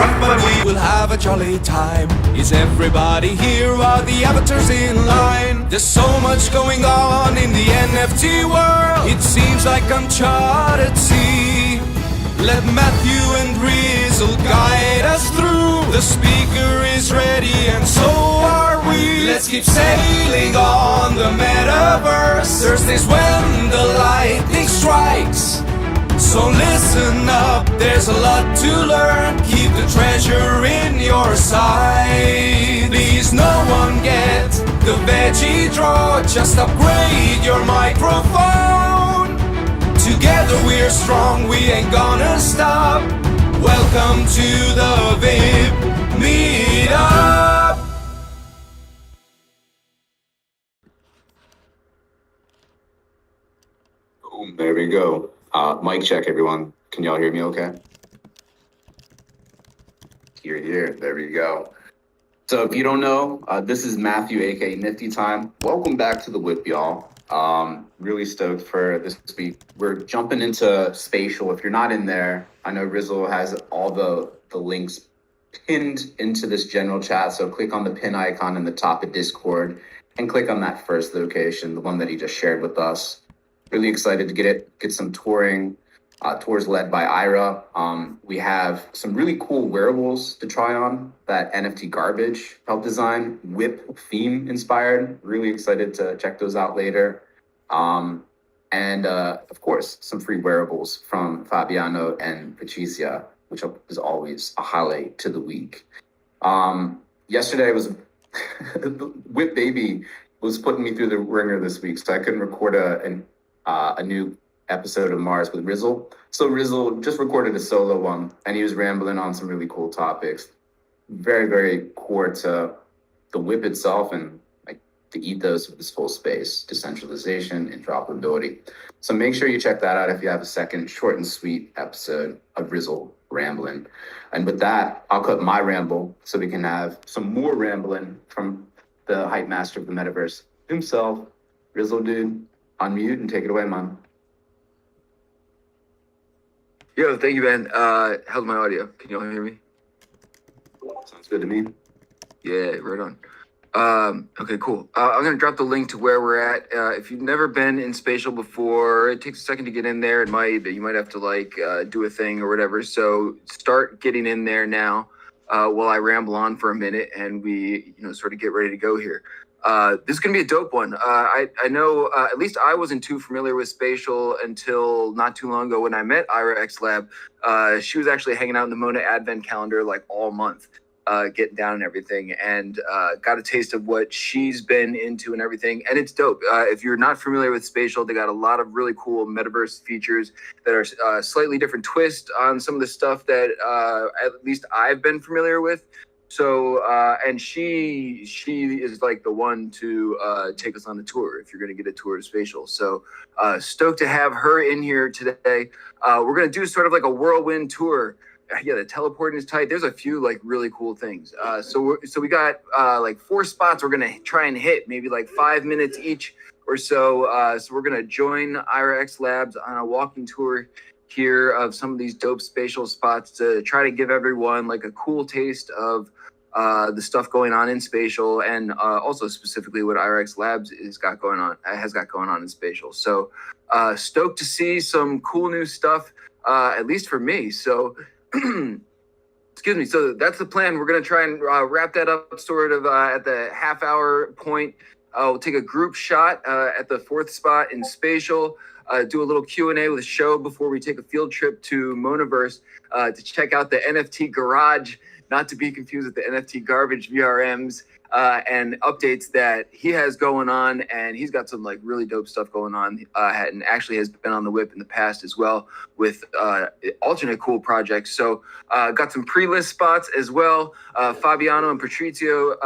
rough, but we will have a jolly time. Is everybody here? Are the avatars in line? There's so much going on in the NFT world. It seems like uncharted sea. Let Matthew and Rizzle guide us through. The speaker is ready and so are we. Let's keep sailing on the Metaverse. Thursdays when the lightning strikes. So listen up, there's a lot to learn. Keep the treasure in your sight. Please no one get the veggie draw. Just upgrade your microphone. Together we're strong, we ain't gonna stop. Welcome to the WIP meetup. Boom, there we go. Mic check, everyone. Can y'all hear me okay? Here. There we go. So if you don't know, this is Matthew, aka Nifty Time. Welcome back to the WIP, y'all. Really stoked for this week. We're jumping into Spatial. If you're not in there, I know Rizzle has all the links pinned into this general chat. So click on the pin icon in the top of Discord and click on that first location, the one that he just shared with us. Really excited to get some touring. Tours led by Ira. We have some really cool wearables to try on that NFT Garbage helped design, WIP theme inspired. Really excited to check those out later. And of course, some free wearables from Fabiano and Patricia, which is always a highlight to the week. Yesterday was the WIP baby was putting me through the ringer this week, so I couldn't record a new episode of Mars with Rizzle. So Rizzle just recorded a solo one, and he was rambling on some really cool topics, very, very core to the WIP itself and like the ethos of this whole space, decentralization, interoperability. So make sure you check that out if you have a second, short and sweet episode of Rizzle rambling. And with that, I'll cut my ramble so we can have some more rambling from the hype master of the metaverse himself. Rizzle, dude, unmute and take it away, man. Yo, thank you, man. How's my audio? Can you all hear me? Sounds good to me. Yeah, right on. Okay, cool. I'm going to drop the link to where we're at. If you've never been in Spatial before, it takes a second to get in there. You might have to do a thing or whatever. So start getting in there now while I ramble on for a minute and we, sort of get ready to go here. This is going to be a dope one. I know, at least I wasn't too familiar with Spatial until not too long ago when I met Iraxlab. She was actually hanging out in the Mona Advent calendar like all month, getting down and everything, and got a taste of what she's been into and everything. And it's dope. If you're not familiar with Spatial, they got a lot of really cool metaverse features that are slightly different twist on some of the stuff that at least I've been familiar with. So, and she is like the one to take us on the tour if you're going to get a tour of Spatial. So stoked to have her in here today. We're going to do sort of like a whirlwind tour. Yeah, the teleporting is tight. There's a few like really cool things. So we got like 4 spots we're going to try and hit, maybe like 5 minutes each or so. So we're going to join Iraxlab on a walking tour here of some of these dope Spatial spots to try to give everyone like a cool taste of the stuff going on in Spatial, and also specifically what Iraxlab has got going on in Spatial. So stoked to see some cool new stuff, at least for me. So excuse me. So that's the plan. We're going to try and wrap that up sort of at the half-hour point. We'll take a group shot at the 4th spot in Spatial, do a little Q&A with a show before we take a field trip to Metaverse to check out the NFT Garage, not to be confused with the NFT Garbage VRMs, and updates that he has going on. And he's got some like really dope stuff going on, and actually has been on the WIP in the past as well with alternate cool projects. So got some pre-list spots as well. Fabiano and Patricio,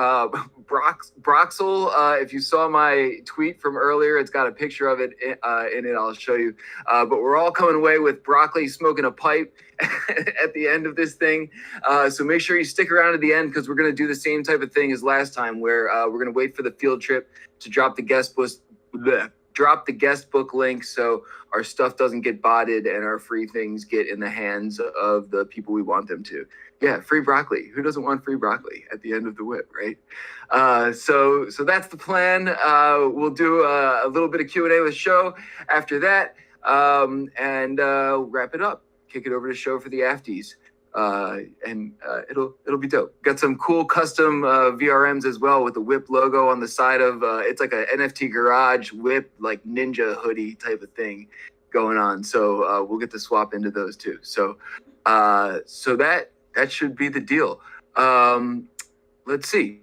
Broxel, if you saw my tweet from earlier, it's got a picture of it in it. I'll show you. But we're all coming away with broccoli smoking a pipe at the end of this thing. So make sure you stick around to the end, because we're going to do the same type of thing as last time, where we're going to wait for the field trip to drop the guest drop the guest book link so our stuff doesn't get botted and our free things get in the hands of the people we want them to. Yeah, free broccoli. Who doesn't want free broccoli at the end of the WIP, right? So that's the plan. We'll do a little bit of Q&A with Show after that, and wrap it up. Kick it over to Show for the afties. And it'll be dope. Got some cool custom VRMs as well with the WIP logo on the side of it's like a NFT garage WIP like ninja hoodie type of thing going on. So we'll get to swap into those too. So that should be the deal. Let's see.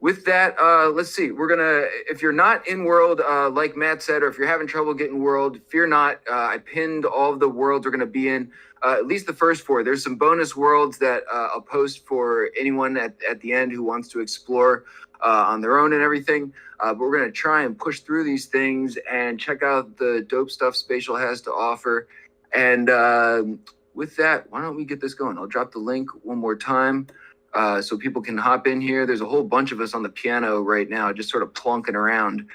With that, let's see. We're gonna, if you're not in world, like Matt said, or if you're having trouble getting world, fear not. I pinned all of the worlds we're gonna be in. At least the first 4. There's some bonus worlds that I'll post for anyone at the end who wants to explore on their own and everything. But we're going to try and push through these things and check out the dope stuff Spatial has to offer. And with that, why don't we get this going? I'll drop the link one more time so people can hop in here. There's a whole bunch of us on the piano right now, just sort of plunking around.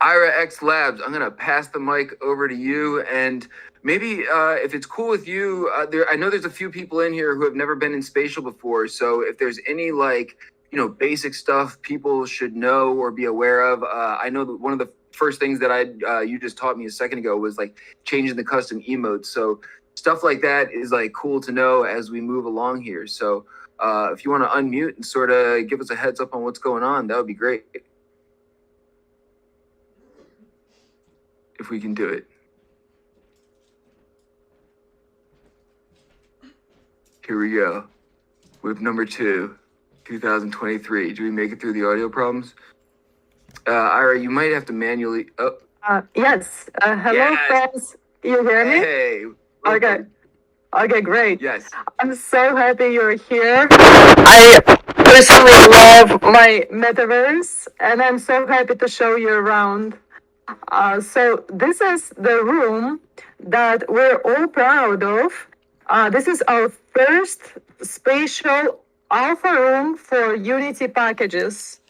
Iraxlab, I'm going to pass the mic over to you. And maybe if it's cool with you, I know there's a few people in here who have never been in Spatial before. So if there's any basic stuff people should know or be aware of, I know that one of the first things that you just taught me a second ago was like changing the custom emotes. So stuff like that is like cool to know as we move along here. So if you want to unmute and sort of give us a heads up on what's going on, that would be great. If we can do it. Here we go. WIP number 2, 2023. Do we make it through the audio problems? Ira, you might have to manually. Oh. Yes. Hello, Yes. friends. You hear me? Hey. Okay. Okay, great. Yes. I'm so happy you're here. I personally love my Metaverse, and I'm so happy to show you around. So this is the room that we're all proud of. This is our first spatial alpha room for Unity packages.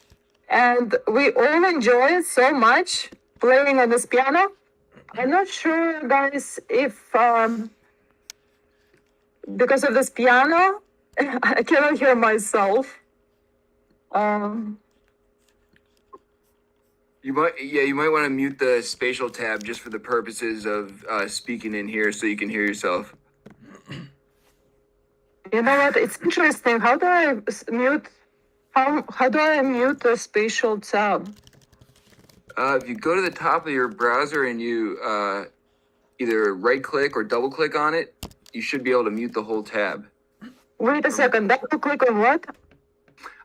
And we all enjoy it so much playing on this piano. I'm not sure, guys, if because of this piano, I cannot hear myself. You might want to mute the spatial tab just for the purposes of speaking in here so you can hear yourself. You know what? It's interesting. How do I mute? How do I mute the spatial tab? If you go to the top of your browser and you either right click or double click on it, you should be able to mute the whole tab. Wait a second. Double click on what?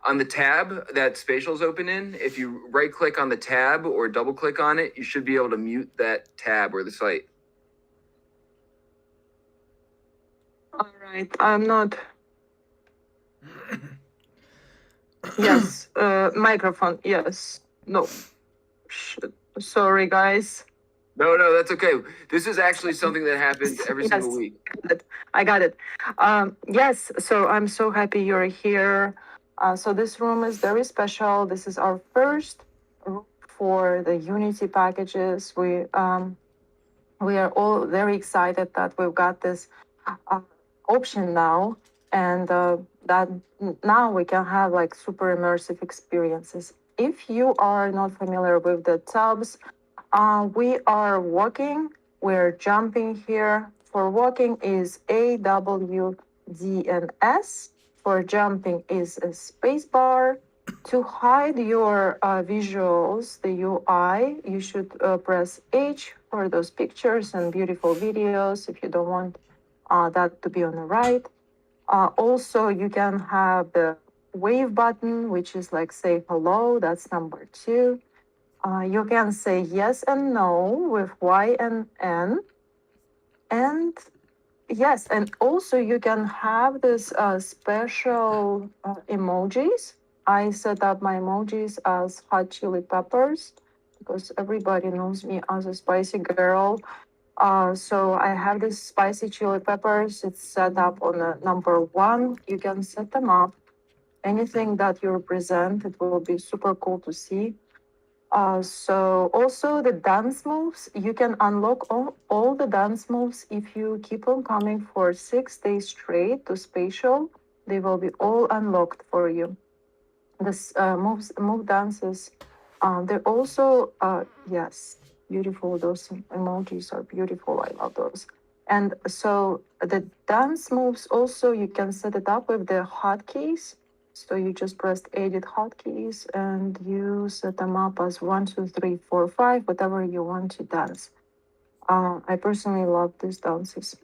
On the tab that Spatial's open in, if you right click on the tab or double click on it, you should be able to mute that tab or the site. All right. I'm not. Yes. Microphone. Yes. No. Shit. Sorry, guys. No, that's okay. This is actually something that happens every single week. I got it. Yes. So I'm so happy you're here. So this room is very special. This is our first room for the Unity packages. We are all very excited that we've got this option now, and that now we can have like super immersive experiences. If you are not familiar with the tabs, we are walking, we're jumping here. For walking is A, W, D, and S. For jumping is a space bar. To hide your visuals, the UI, you should press H for those pictures and beautiful videos if you don't want that to be on the right. Also, you can have the wave button, which is like say hello, that's number 2. You can say yes and no with Y and N. And yes, and also you can have this special emojis. I set up my emojis as hot chili peppers because everybody knows me as a spicy girl. So I have this spicy chili peppers. It's set up on the number 1. You can set them up. Anything that you represent, it will be super cool to see. So also the dance moves, you can unlock all the dance moves if you keep on coming for 6 days straight to Spatial. They will be all unlocked for you. This move dances. They're also yes, beautiful. Those emojis are beautiful. I love those. And so the dance moves also you can set it up with the hotkeys. So you just press edit hotkeys and you set them up as 1, 2, 3, 4, 5, whatever you want to dance. I personally love these dances.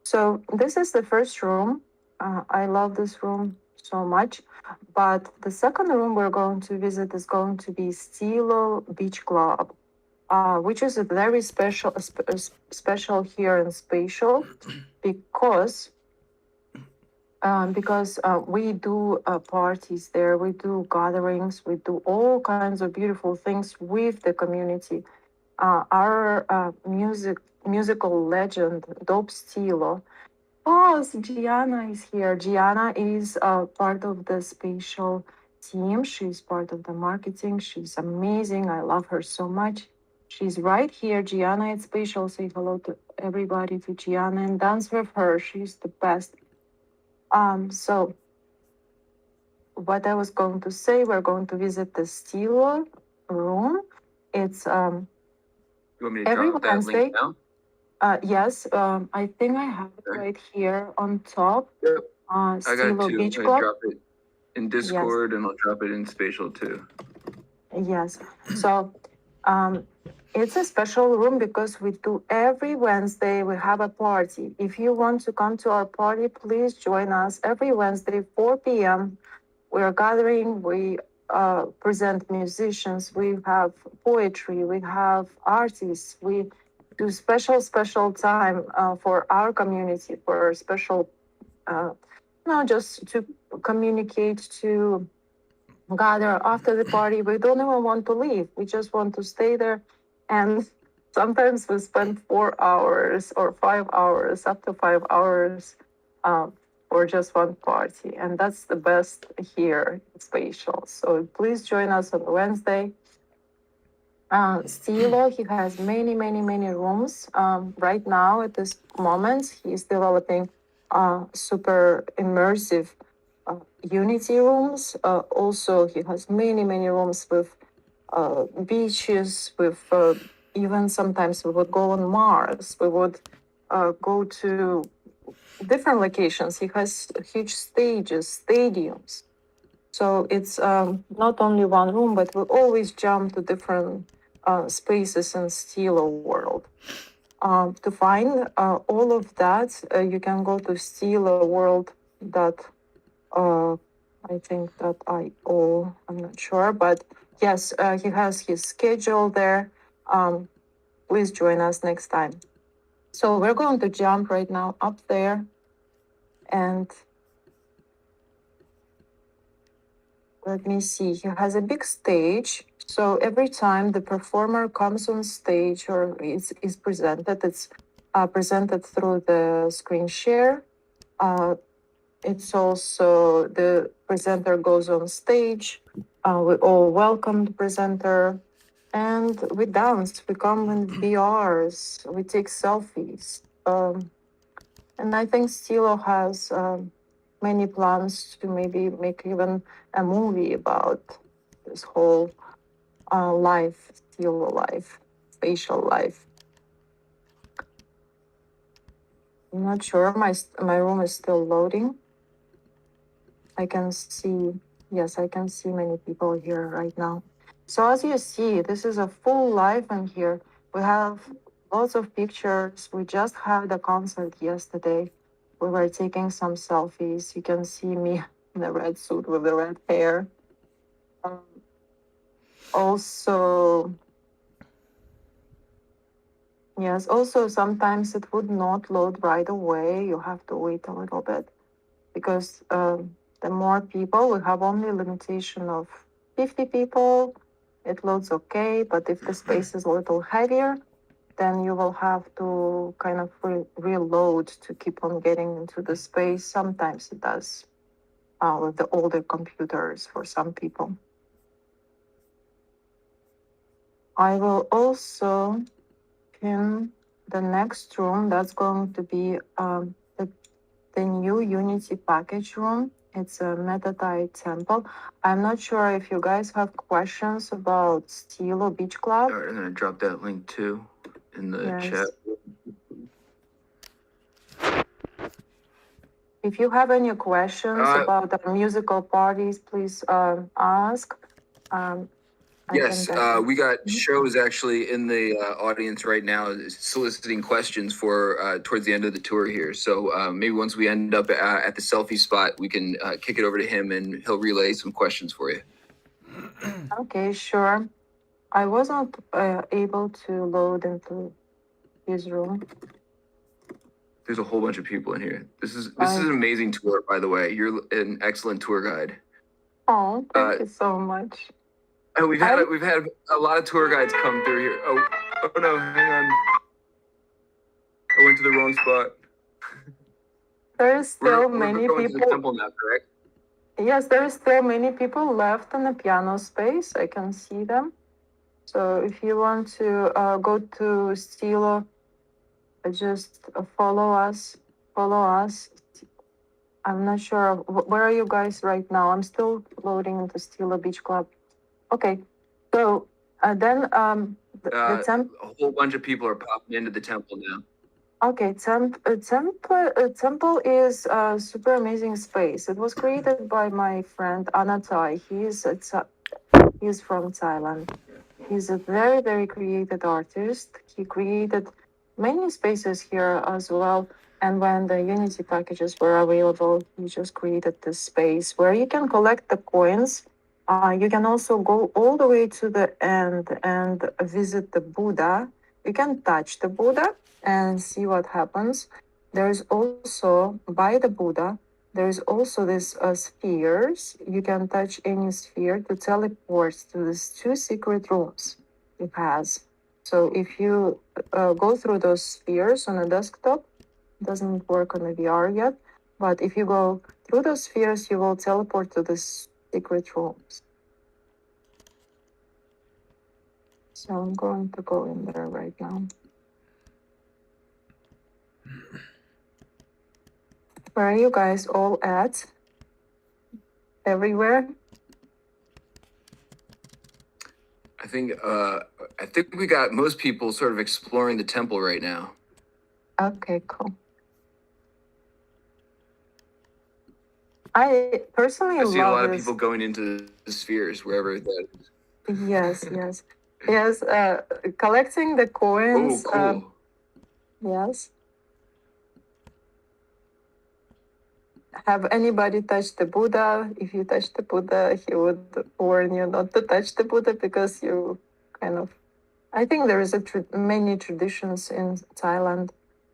So this is the first room. I love this room so much. But the second room we're going to visit is going to be Stilo Beach Club, which is a very special here in Spatial because we do parties there, we do gatherings, we do all kinds of beautiful things with the community. Our musical legend, Dope Stilo. Oh, so Gianna is here. Gianna is part of the Spatial team. She's part of the marketing. She's amazing. I love her so much. She's right here. Gianna at Spatial. Say hello to everybody, to Gianna, and dance with her. She's the best. So what I was going to say, we're going to visit the Stilo room. It's You want me to every drop that Wednesday. link now? Yes, I think I have it Okay. right here on top. Yep. I got Stilo two. Beach I Club. drop it in Discord and I'll drop it in Spatial too. Yes. So it's a special room because we do every Wednesday, we have a party. If you want to come to our party, please join us every Wednesday, 4 p.m. We are gathering, we present musicians, we have poetry, we have artists, we do special time for our community, for special, just to communicate, to gather after the party. We don't even want to leave. We just want to stay there. And sometimes we spend 4 hours or 5 hours, up to 5 hours uh, for just one party. And that's the best here in Spatial. So please join us on Wednesday. Stilo, he has many rooms. Right now, at this moment, he's developing super immersive Unity rooms. Also, he has many rooms with beaches, with even sometimes we would go on Mars. We would go to different locations. He has huge stages, stadiums. So it's not only one room, but we always jump to different spaces in Stilo world. To find all of that, you can go to Stilo World. I think that I'm not sure, but yes, he has his schedule there. Please join us next time. So we're going to jump right now up there, and let me see. He has a big stage. So every time the performer comes on stage or is presented, it's presented through the screen share. It's also the presenter goes on stage. We all welcome the presenter and we dance. We come in VRs. We take selfies. And I think Stilo has many plans to maybe make even a movie about this whole life, Stilo life, spatial life. I'm not sure. My room is still loading. I can see, yes, I can see many people here right now. So as you see, this is a full live in here. We have lots of pictures. We just had a concert yesterday. We were taking some selfies. You can see me in the red suit with the red hair. Also, yes, also sometimes it would not load right away. You have to wait a little bit because the more people, we have only a limitation of 50 people. It loads okay, but if the space is a little heavier, then you will have to kind of reload to keep on getting into the space. Sometimes it does with the older computers for some people. I will also pin the next room. That's going to be the new Unity package room. It's a MetaTide temple. I'm not sure if you guys have questions about Stilo Beach Club. All right, I'm gonna drop that link too in the Yes. chat. If you have any questions about the musical parties, please ask. Yes, we got shows actually in the audience right now soliciting questions for towards the end of the tour here. So maybe once we end up at the selfie spot, we can kick it over to him and he'll relay some questions for you. Okay, sure. I wasn't able to load into his room. There's a whole bunch of people in here. This is an amazing tour, by the way. You're an excellent tour guide. Oh, thank you so much. And we've had a lot of tour guides come through here. Oh no, hang on. I went to the wrong spot. There's still many we're going people. To the temple now, correct? Yes, there is still many people left in the piano space. I can see them. So if you want to go to Stilo, just follow us. Follow us. I'm not sure where are you guys right now. I'm still loading into Stilo Beach Club. Okay, so then the temple. A whole bunch of people are popping into the temple now. Okay, temple is a super amazing space. It was created by my friend Anatai. He's from Thailand. He's a very, very creative artist. He created many spaces here as well. And when the Unity packages were available, he just created this space where you can collect the coins. You can also go all the way to the end and visit the Buddha. You can touch the Buddha and see what happens. There's also, by the Buddha, there's also this spheres. You can touch any sphere to teleport to these 2 secret rooms it has. So if you go through those spheres on a desktop, it doesn't work on the VR yet, but if you go through those spheres, you will teleport to these secret rooms. So I'm going to go in there right now. Where are you guys all at? Everywhere? I think we got most people sort of exploring the temple right now. Okay, cool. I personally I see a lot love of people going into the spheres, wherever that is. Yes. Collecting the coins. Oh, cool. Yes. Have anybody touched the Buddha? If you touch the Buddha, he would warn you not to touch the Buddha because you kind of. I think there is many traditions in Thailand,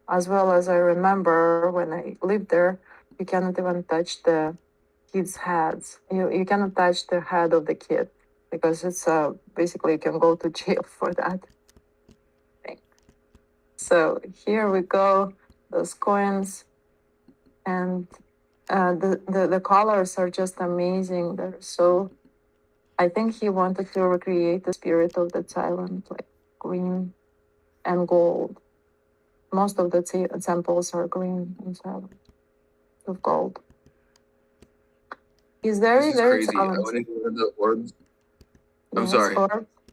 as well as I remember when I lived there, you cannot even touch the kids' heads. You cannot touch the head of the kid because it's basically you can go to jail for that thing. So here we go, those coins, and the colors are just amazing. They're so. I think he wanted to recreate the spirit of the Thailand, like green and gold. Most of the temples are green and Thailand with gold. He's very, very crazy. talented. I went into one of the orbs. I'm Yes, sorry.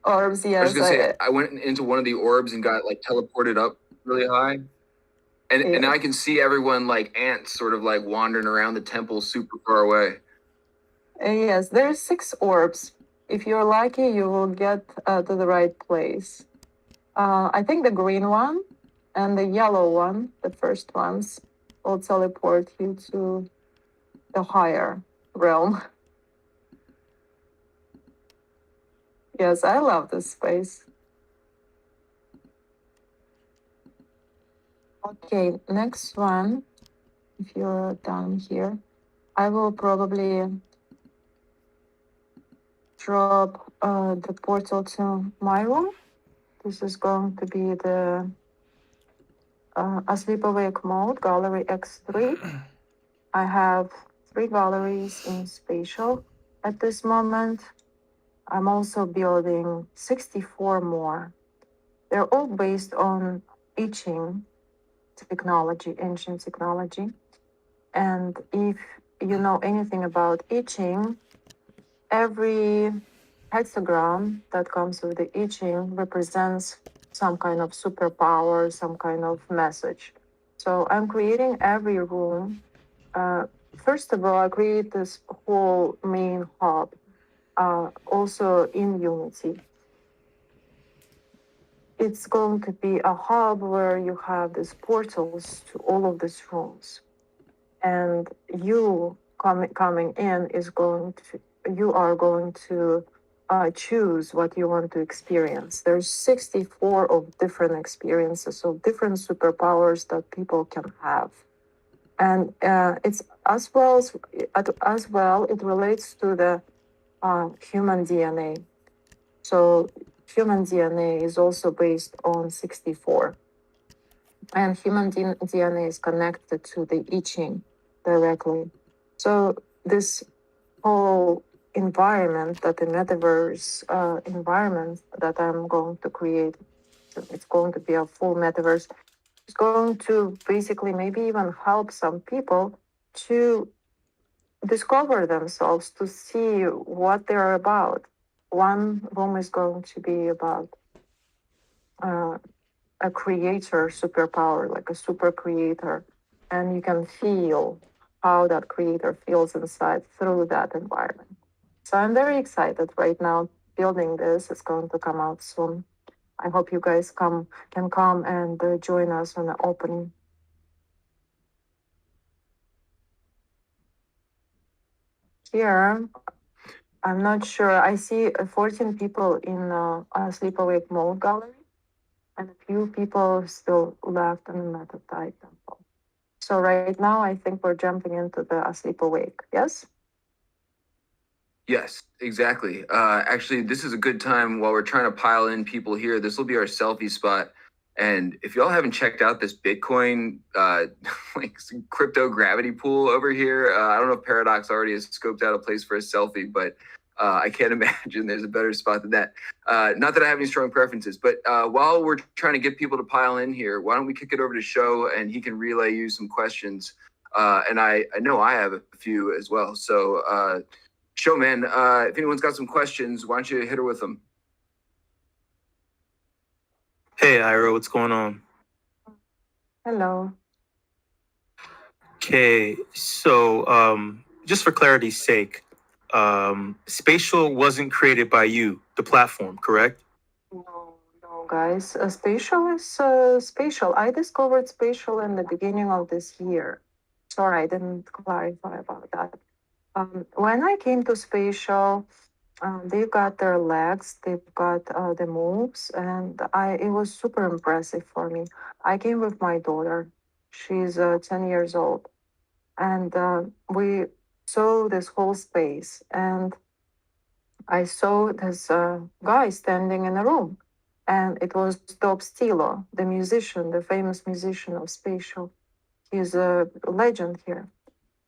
Orbs, yes. I was gonna say I went into one of the orbs and got like teleported up really high. And now I can see everyone like ants sort of like wandering around the temple super far away. Yes, there's 6 orbs. If you're lucky, you will get to the right place. I think the green one and the yellow one, the first ones, will teleport you to the higher realm. Yes, I love this space. Okay, next one. If you're down here, I will probably drop the portal to my room. This is going to be the Asleep Awake mode, gallery X3. I have 3 galleries in Spatial at this moment. I'm also building 64 more. They're all based on etching technology, ancient technology. And if you know anything about etching, every hexagram that comes with the etching represents some kind of superpower, some kind of message. So I'm creating every room. First of all, I create this whole main hub, also in Unity. It's going to be a hub where you have these portals to all of these rooms, and you coming in is going to you are going to choose what you want to experience. There's 64 of different experiences of different superpowers that people can have, and it's as well it relates to the human DNA. So human DNA is also based on 64, and human DNA is connected to the etching directly. So this whole environment, that the metaverse environment that I'm going to create, it's going to be a full metaverse. It's going to basically maybe even help some people to discover themselves, to see what they're about. One room is going to be about uh, a creator superpower, like a super creator, and you can feel how that creator feels inside through that environment. So I'm very excited right now building this. It's going to come out soon. I hope you guys can come and join us on the opening. Here, I'm not sure. I see 14 people in a sleep awake mode gallery, and a few people still left in the Metatype temple. So right now, I think we're jumping into the asleep awake. Yes. Yes, exactly. Actually, this is a good time while we're trying to pile in people here. This will be our selfie spot. And if y'all haven't checked out this Bitcoin like crypto gravity pool over here, I don't know if Paradox already has scoped out a place for a selfie, but I can't imagine there's a better spot than that. Not that I have any strong preferences, but while we're trying to get people to pile in here, why don't we kick it over to Show and he can relay you some questions. And I know I have a few as well. So Show, man, if anyone's got some questions, why don't you hit her with them? Hey, Ira, what's going on? Hello. Okay, so just for clarity's sake, Spatial wasn't created by you, the platform, correct? No, guys. Spatial is Spatial. I discovered Spatial in the beginning of this year. Sorry, I didn't clarify about that. When I came to Spatial, they've got their legs, they've got the moves, and it was super impressive for me. I came with my daughter. She's 10 years old, and we saw this whole space, and I saw this guy standing in a room, and it was Dob Stilo, the musician, the famous musician of Spatial. He's a legend here.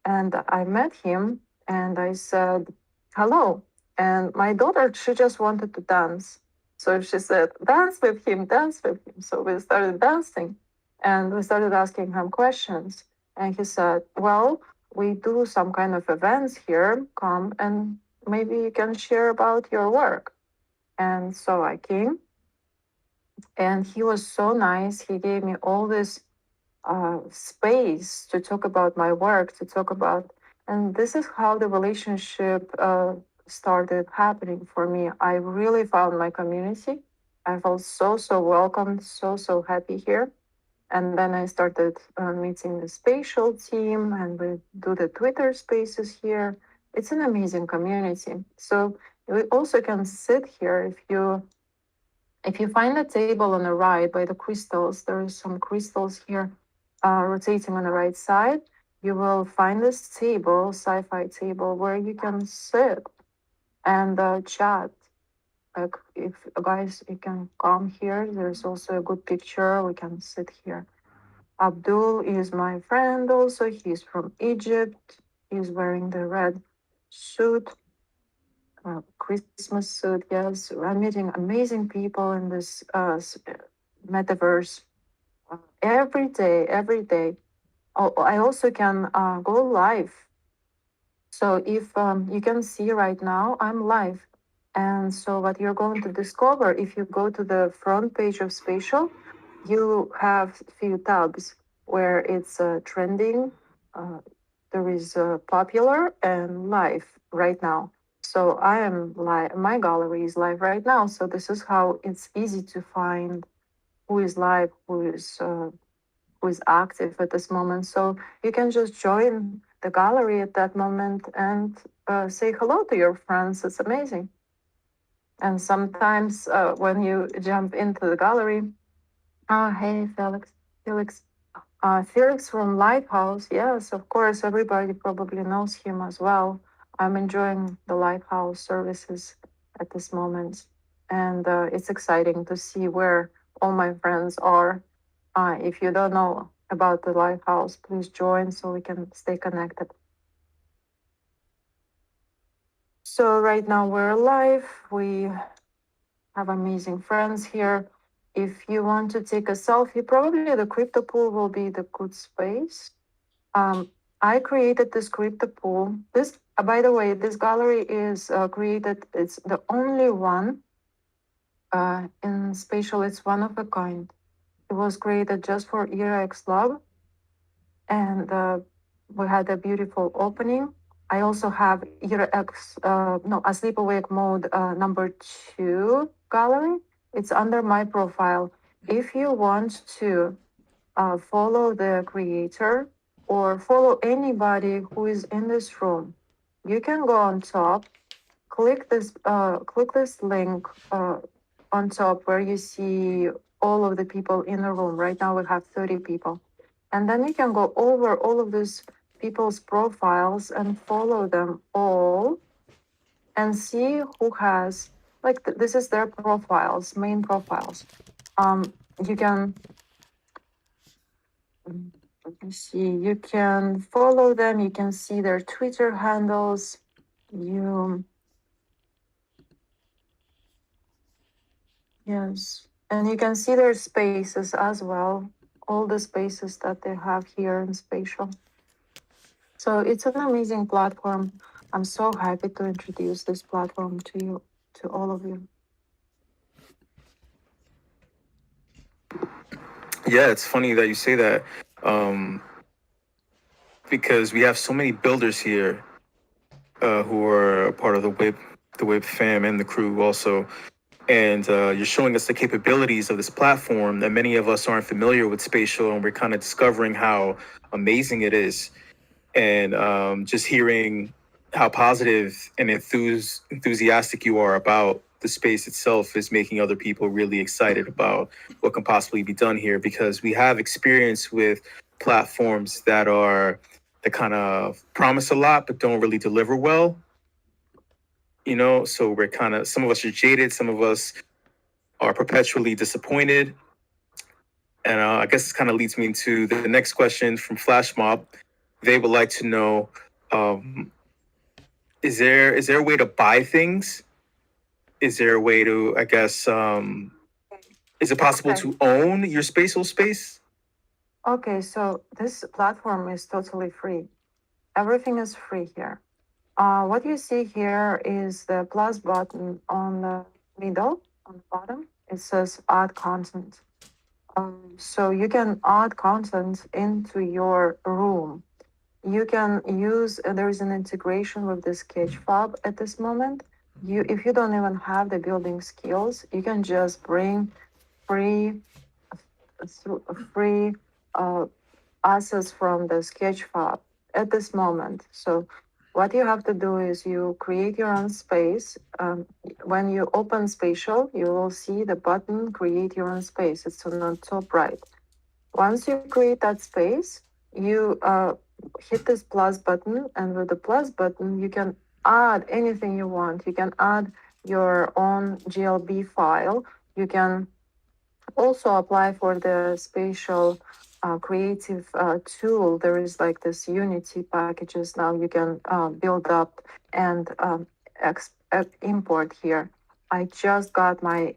And I met him and I said, hello. And my daughter, she just wanted to dance. So she said, dance with him, dance with him. So we started dancing and we started asking him questions. And he said, well, we do some kind of events here. Come and maybe you can share about your work. And so I came, and he was so nice. He gave me all this space to talk about my work, to talk about, and this is how the relationship started happening for me. I really found my community. I felt so welcome, so happy here. And then I started meeting the Spatial team, and we do the Twitter spaces here. It's an amazing community. So we also can sit here if you find a table on the right by the crystals. There are some crystals here rotating on the right side. You will find this table, sci-fi table, where you can sit and chat. Like if guys, you can come here. There's also a good picture. We can sit here. Abdul is my friend also. He's from Egypt. He's wearing the red suit. Christmas suit. Yes, I'm meeting amazing people in this metaverse every day. Every day. Oh, I also can go live. So if you can see right now, I'm live. And so what you're going to discover if you go to the front page of Spatial, you have few tabs where it's trending. Uh, there is popular and live right now. So I am live. My gallery is live right now. So this is how it's easy to find who is live, who is active at this moment. So you can just join the gallery at that moment and say hello to your friends. It's amazing. And sometimes when you jump into the gallery, hey, Felix, Felix from Lighthouse. Yes, of course, everybody probably knows him as well. I'm enjoying the Lighthouse services at this moment. And it's exciting to see where all my friends are. If you don't know about the Lighthouse, please join so we can stay connected. So, right now we're live. We have amazing friends here. If you want to take a selfie, probably the crypto pool will be the good space. I created this crypto pool. This, by the way, this gallery is created. It's the only one in Spatial. It's one of a kind. It was created just for Iraxlab, and we had a beautiful opening. I also have a sleep awake mode number 2 gallery. It's under my profile. If you want to follow the creator or follow anybody who is in this room, you can go on top, click this link on top where you see all of the people in the room. Right now we have 30 people. And then you can go over all of these people's profiles and follow them all and see who has, like, this is their profiles, main profiles. You can, let me see, you can follow them, you can see their Twitter handles, yes, and you can see their spaces as well, all the spaces that they have here in Spatial. So it's an amazing platform. I'm so happy to introduce this platform to you, to all of you. Yeah, it's funny that you say that, because we have so many builders here who are a part of the WIP fam and the crew also. And you're showing us the capabilities of this platform that many of us aren't familiar with Spatial, and we're kind of discovering how amazing it is. And just hearing how positive and enthusiastic you are about the space itself is making other people really excited about what can possibly be done here, because we have experience with platforms that kind of promise a lot but don't really deliver well. So we're kind of, some of us are jaded, some of us are perpetually disappointed. And I guess this kind of leads me into the next question from Flash Mob. They would like to know, is there a way to buy things? Is there a way to, I guess, is it possible to own your spatial space? Okay, so this platform is totally free. Everything is free here. What you see here is the plus button on the middle, on the bottom. It says add content. So you can add content into your room. You can use, there is an integration with the Sketchfab at this moment. If you don't even have the building skills, you can just bring free assets from the Sketchfab at this moment. So what you have to do is you create your own space. When you open Spatial, you will see the button create your own space. It's on the top right. Once you create that space, you hit this plus button, and with the plus button, you can add anything you want. You can add your own GLB file. You can also apply for the Spatial creative tool. There is like this Unity packages now you can build up and import here. I just got my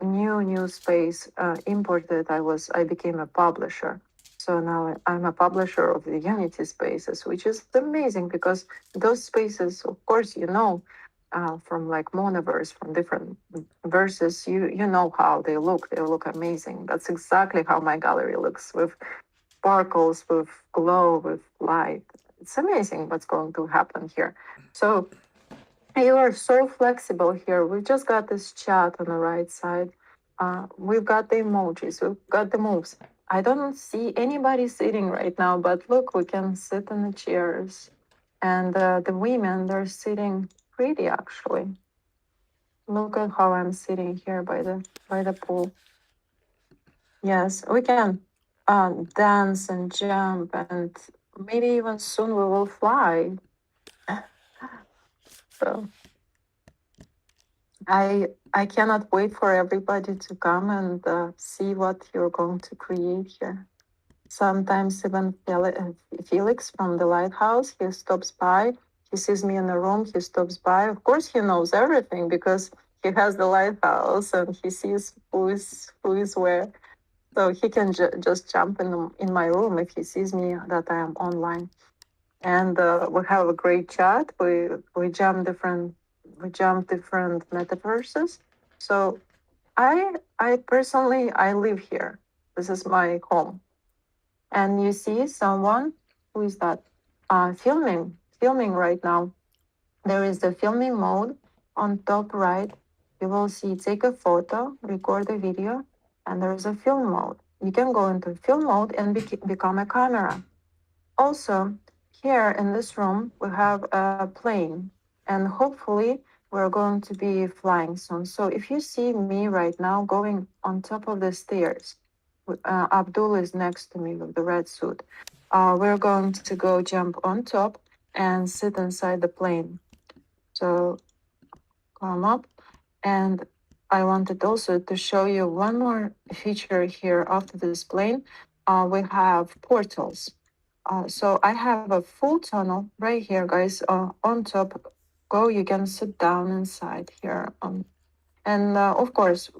new space imported. I became a publisher. So now I'm a publisher of the Unity spaces, which is amazing because those spaces, of course, from like Monoverse, from different verses, you know how they look. They look amazing. That's exactly how my gallery looks, with sparkles, with glow, with light. It's amazing what's going to happen here. So you are so flexible here. We've just got this chat on the right side. We've got the emojis, we've got the moves. I don't see anybody sitting right now, but look, we can sit in the chairs. And the women, they're sitting pretty actually. Look at how I'm sitting here by the pool. Yes, we can dance and jump, and maybe even soon we will fly. So I cannot wait for everybody to come and see what you're going to create here. Sometimes even Felix from the lighthouse, he stops by. He sees me in the room. He stops by. Of course, he knows everything because he has the lighthouse and he sees who is where. So he can just jump in my room if he sees me that I am online. And we have a great chat. We jump different metaverses. So I personally I live here. This is my home. And you see someone who is that filming right now. There is the filming mode on top right. You will see take a photo, record a video, and there is a film mode. You can go into film mode and become a camera. Also, here in this room, we have a plane, and hopefully, we're going to be flying soon. So, if you see me right now going on top of the stairs, Abdul is next to me with the red suit. We're going to go jump on top and sit inside the plane. So, come up. And I wanted also to show you one more feature here after this plane. We have portals. So I have a full tunnel right here, guys. On top, go. You can sit down inside here. And of course,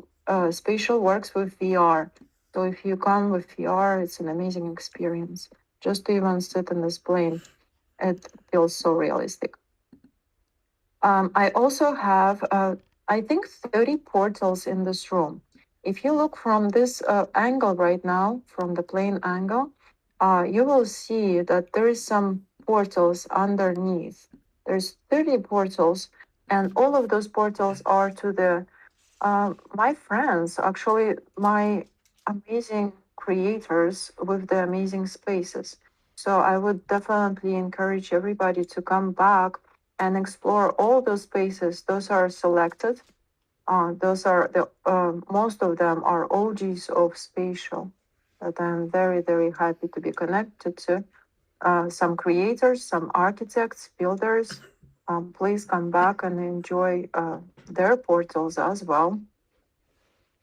Spatial works with VR. So if you come with VR, it's an amazing experience. Just to even sit in this plane, it feels so realistic. I also have, I think, 30 portals in this room. If you look from this angle right now, from the plane angle, you will see that there is some portals underneath. There's 30 portals, and all of those portals are to the my friends, actually my amazing creators with the amazing spaces. So I would definitely encourage everybody to come back and explore all those spaces. Those are selected. Those are the most of them are OGs of Spatial that I'm very, very happy to be connected to. Some creators, some architects, builders. Please come back and enjoy their portals as well.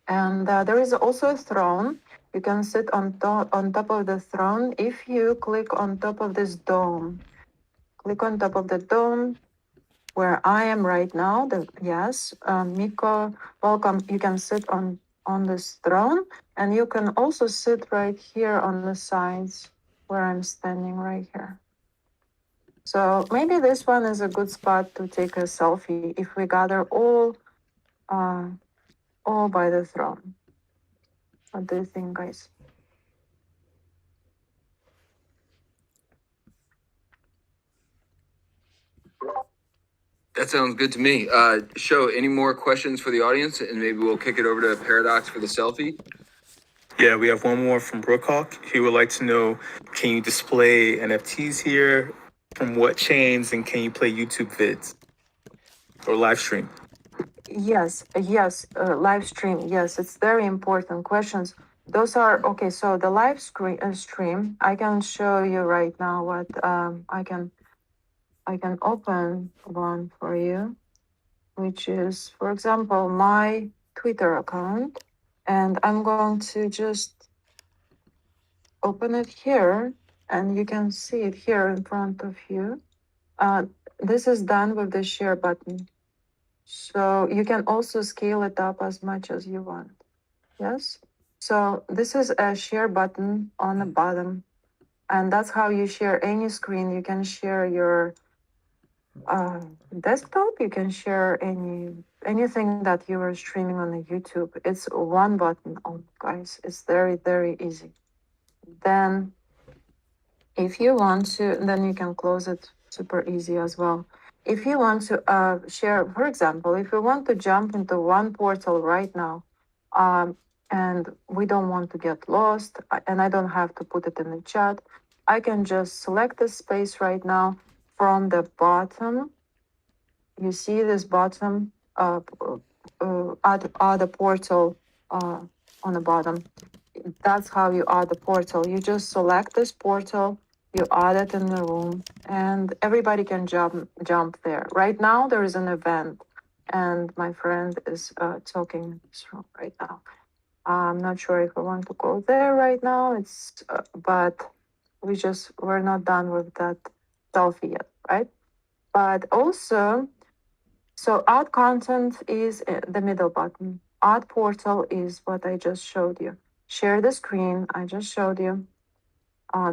And there is also a throne. You can sit on top of the throne if you click on top of this dome. Click on top of the dome where I am right now. Yes, Miko, welcome. You can sit on this throne, and you can also sit right here on the sides where I'm standing right here. So maybe this one is a good spot to take a selfie if we gather all by the throne. What do you think, guys? That sounds good to me. Show any more questions for the audience, and maybe we'll kick it over to Paradox for the selfie. Yeah, we have one more from Brookhawk. He would like to know, can you display NFTs here? From what chains, and can you play YouTube vids or live stream? Yes, live stream. Yes, it's very important questions. Those are okay. So the live stream, I can show you right now what I can open one for you, which is, for example, my Twitter account, and I'm going to just open it here, and you can see it here in front of you. This is done with the share button. So you can also scale it up as much as you want. Yes. So this is a share button on the bottom. And that's how you share any screen. You can share your desktop. You can share anything that you are streaming on the YouTube. It's one button on, guys. It's very, very easy. Then if you want to, then you can close it super easy as well. If you want to share, for example, if you want to jump into one portal right now, and we don't want to get lost, and I don't have to put it in the chat, I can just select the space right now from the bottom. You see this bottom, add a portal on the bottom. That's how you add the portal. You just select this portal, you add it in the room, and everybody can jump there. Right now, there is an event, and my friend is talking in this room right now. I'm not sure if I want to go there right now. It's but we're not done with that selfie yet, right? But also, so add content is the middle button. Add portal is what I just showed you. Share the screen, I just showed you.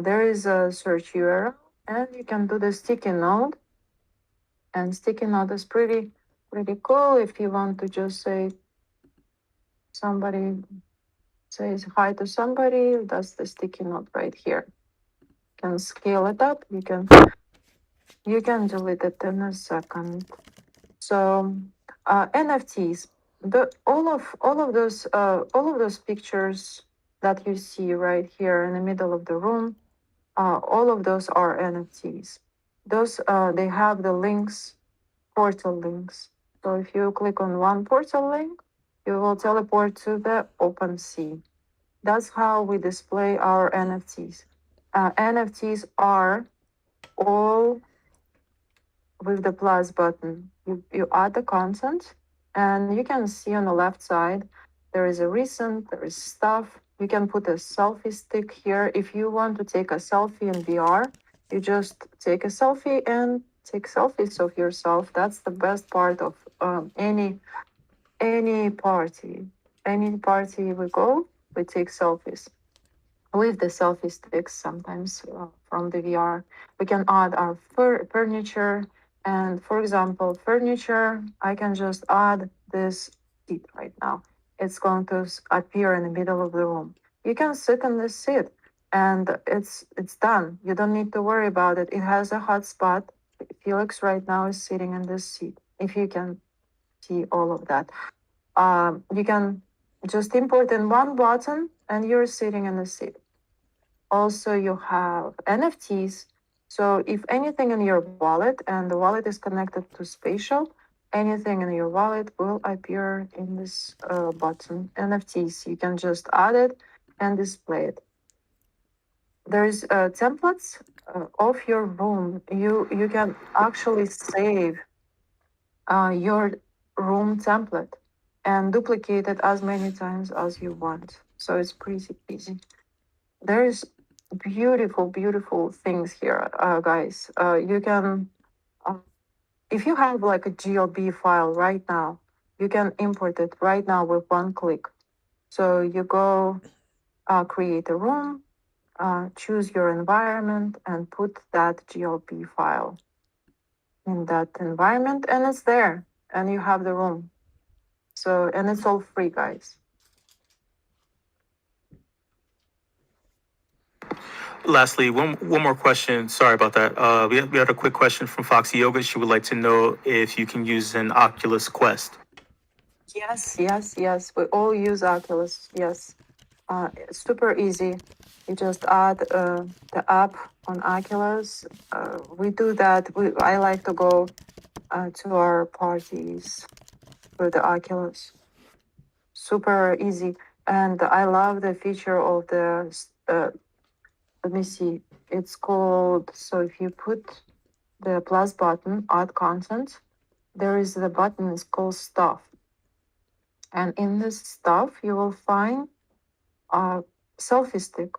There is a search URL, and you can do the sticky note. And sticky note is pretty cool if you want to just say somebody says hi to somebody. That's the sticky note right here. You can scale it up. You can delete it in a second. So NFTs, all of those pictures that you see right here in the middle of the room, all of those are NFTs. Those they have the links, portal links. So if you click on one portal link, you will teleport to the OpenSea. That's how we display our NFTs. NFTs are all with the plus button. You add the content, and you can see on the left side there is a recent, there is stuff. You can put a selfie stick here. If you want to take a selfie in VR, you just take a selfie and take selfies of yourself. That's the best part of any party. Any party we go, we take selfies with the selfie sticks sometimes from the VR. We can add our furniture. And for example, furniture, I can just add this seat right now. It's going to appear in the middle of the room. You can sit in this seat and it's done. You don't need to worry about it. It has a hot spot. Felix right now is sitting in this seat. If you can see all of that. You can just import in one button and you're sitting in the seat. Also, you have NFTs. So if anything in your wallet and the wallet is connected to Spatial, anything in your wallet will appear in this button, NFTs. You can just add it and display it. There's templates of your room. You can actually save your room template and duplicate it as many times as you want. So it's pretty easy. There's beautiful things here, guys. You can, if you have like a GLB file right now, you can import it right now with one click. So you go create a room, choose your environment, and put that GLB file in that environment, and it's there, and you have the room. So, and it's all free, guys. Lastly, one more question. Sorry about that. We had a quick question from Foxy Yoga. She would like to know if you can use an Oculus Quest. Yes. We all use Oculus. Yes. It's super easy. You just add the app on Oculus. We do that. I like to go to our parties with the Oculus. Super easy. And I love the feature of the, let me see, it's called, so if you put the plus button, add content, there is the button, it's called stuff. And in this stuff, you will find a selfie stick.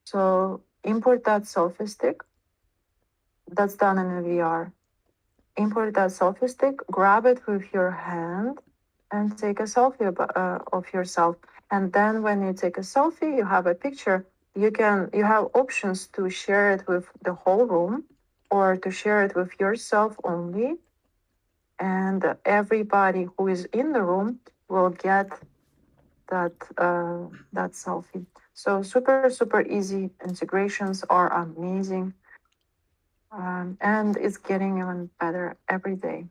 So import that selfie stick. That's done in a VR. import that selfie stick, grab it with your hand, and take a selfie of yourself. And then when you take a selfie, you have a picture. You have options to share it with the whole room or to share it with yourself only. And everybody who is in the room will get that selfie. So super easy. Integrations are amazing, and it's getting even better every day.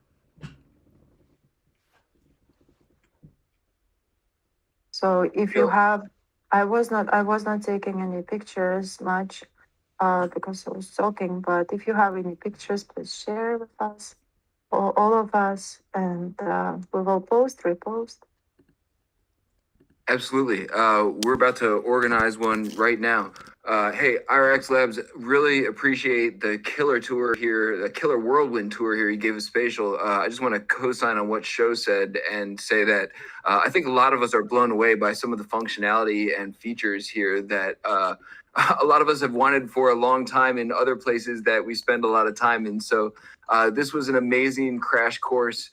So if you have, I was not taking any pictures much because I was talking. But if you have any pictures, please share with us, or all of us, and we will repost. Absolutely. We're about to organize one right now. Hey, Iraxlabs, really appreciate the killer tour here, the killer whirlwind tour here you gave us Spatial. I just want to co-sign on what Sho said and say that I think a lot of us are blown away by some of the functionality and features here that a lot of us have wanted for a long time in other places that we spend a lot of time in. So this was an amazing crash course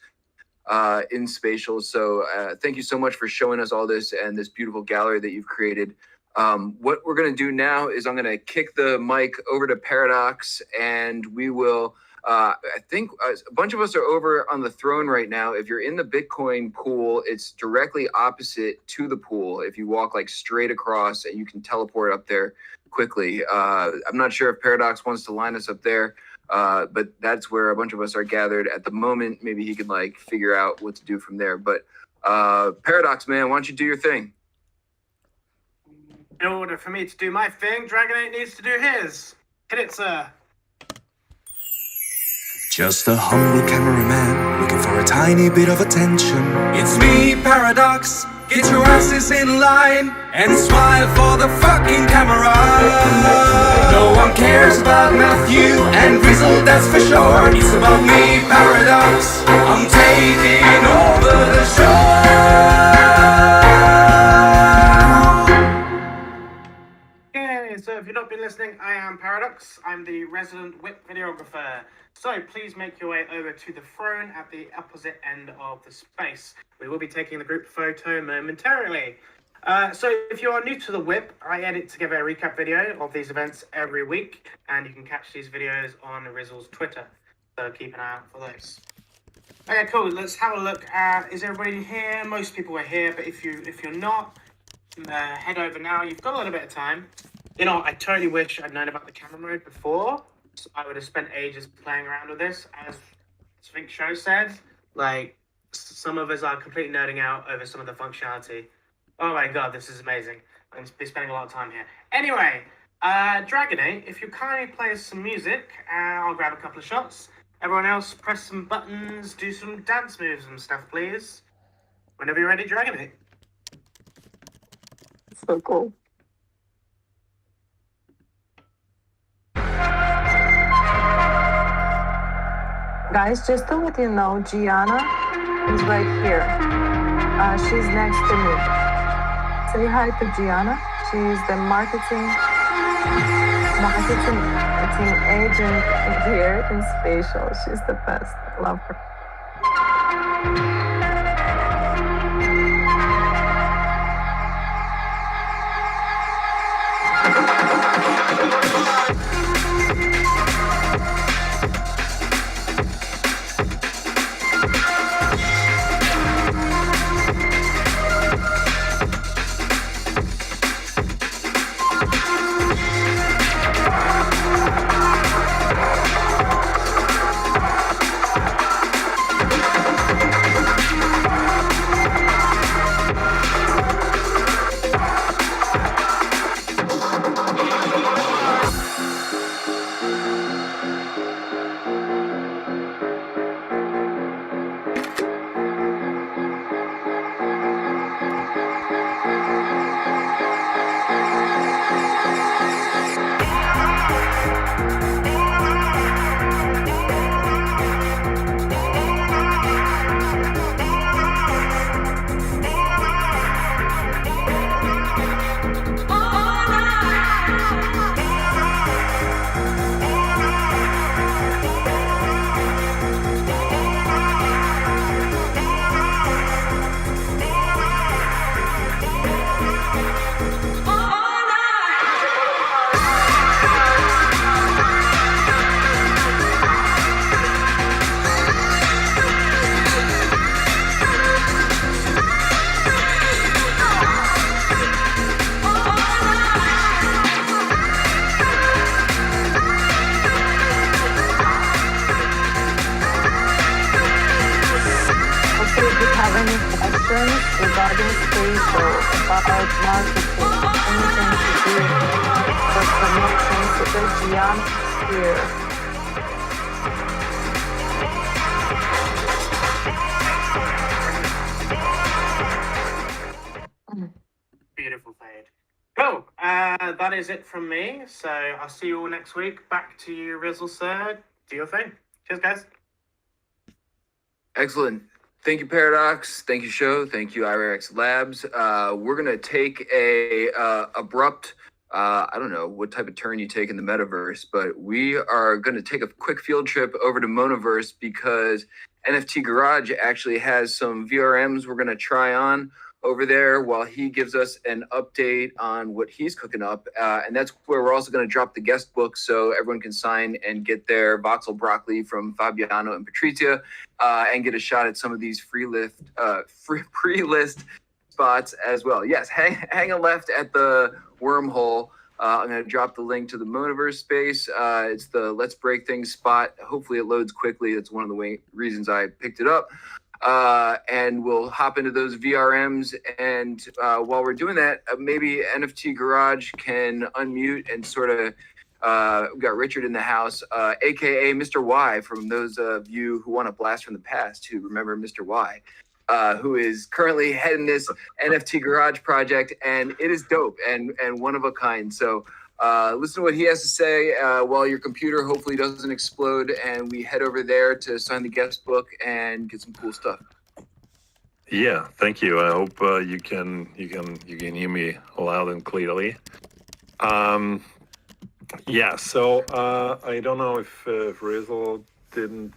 in Spatial. So thank you so much for showing us all this and this beautiful gallery that you've created. What we're going to do now is I'm going to kick the mic over to Paradox, and we will, I think a bunch of us are over on the throne right now. If you're in the Bitcoin pool, it's directly opposite to the pool. If you walk like straight across, and you can teleport up there quickly. I'm not sure if Paradox wants to line us up there. But that's where a bunch of us are gathered at the moment. Maybe he can like figure out what to do from there. But Paradox, man, why don't you do your thing? In order for me to do my thing, Dragon8 needs to do his. Hit it, sir. Just a humble cameraman looking for a tiny bit of attention. It's me, Paradox. Get your asses in line and smile for the fucking camera. No one cares about Matthew and Grizzle, that's for sure. It's about me, Paradox. I'm taking over the show. Okay, so if you've not been listening, I am Paradox. I'm the resident WIP videographer. So please make your way over to the throne at the opposite end of the space. We will be taking the group photo momentarily. So if you are new to the WIP, I edit together a recap video of these events every week, and you can catch these videos on Rizzle's Twitter. So keep an eye out for those. Okay, cool. Let's have a look at, is everybody here? Most people are here, but if you're not, head over now. You've got a little bit of time. You know, I totally wish I'd known about the camera mode before. I would have spent ages playing around with this. As I think Sho said, like, some of us are completely nerding out over some of the functionality. Oh my god, this is amazing. I'm going to be spending a lot of time here. Anyway, Dragon8, if you kindly play us some music, I'll grab a couple of shots. Everyone else, press some buttons, do some dance moves and stuff, please. Whenever you're ready, Dragon8. So cool. Guys, just to let you know, Gianna is right here. She's next to me. Say hi to Gianna. She's the marketing agent here in Spatial. She's the best. Love her. have any questions regarding Spatial, about marketing, anything to do with promotions, the Gian is here. Beautiful fade. Cool. That is it from me. So I'll see you all next week. Back to you, Rizzle, sir. Do your thing. Cheers, guys. Excellent. Thank you, Paradox. Thank you, Show. Thank you, Iraxlabs. We're gonna take a abrupt. I don't know what type of turn you take in the metaverse, but we are going to take a quick field trip over to Monaverse because NFT Garage actually has some VRMs we're going to try on over there while he gives us an update on what he's cooking up. And that's where we're also going to drop the guest book so everyone can sign and get their voxel broccoli from Fabiano and Patrizia and get a shot at some of these pre-list spots as well. Yes, hang a left at the wormhole. I'm going to drop the link to the Monaverse space. It's the Let's Break Things spot. Hopefully it loads quickly. That's one of the reasons I picked it up. And we'll hop into those VRMs. And while we're doing that, maybe NFT Garage can unmute and sort of we've got Richard in the house, aka Mr. Y, from those of you who want a blast from the past who remember Mr. Y. Who is currently heading this NFT Garage project, and it is dope and one of a kind. So listen to what he has to say while your computer hopefully doesn't explode, and we head over there to sign the guest book and get some cool stuff. Yeah, thank you. I hope you can hear me loud and clearly. Yeah, so I don't know if Rizzle didn't.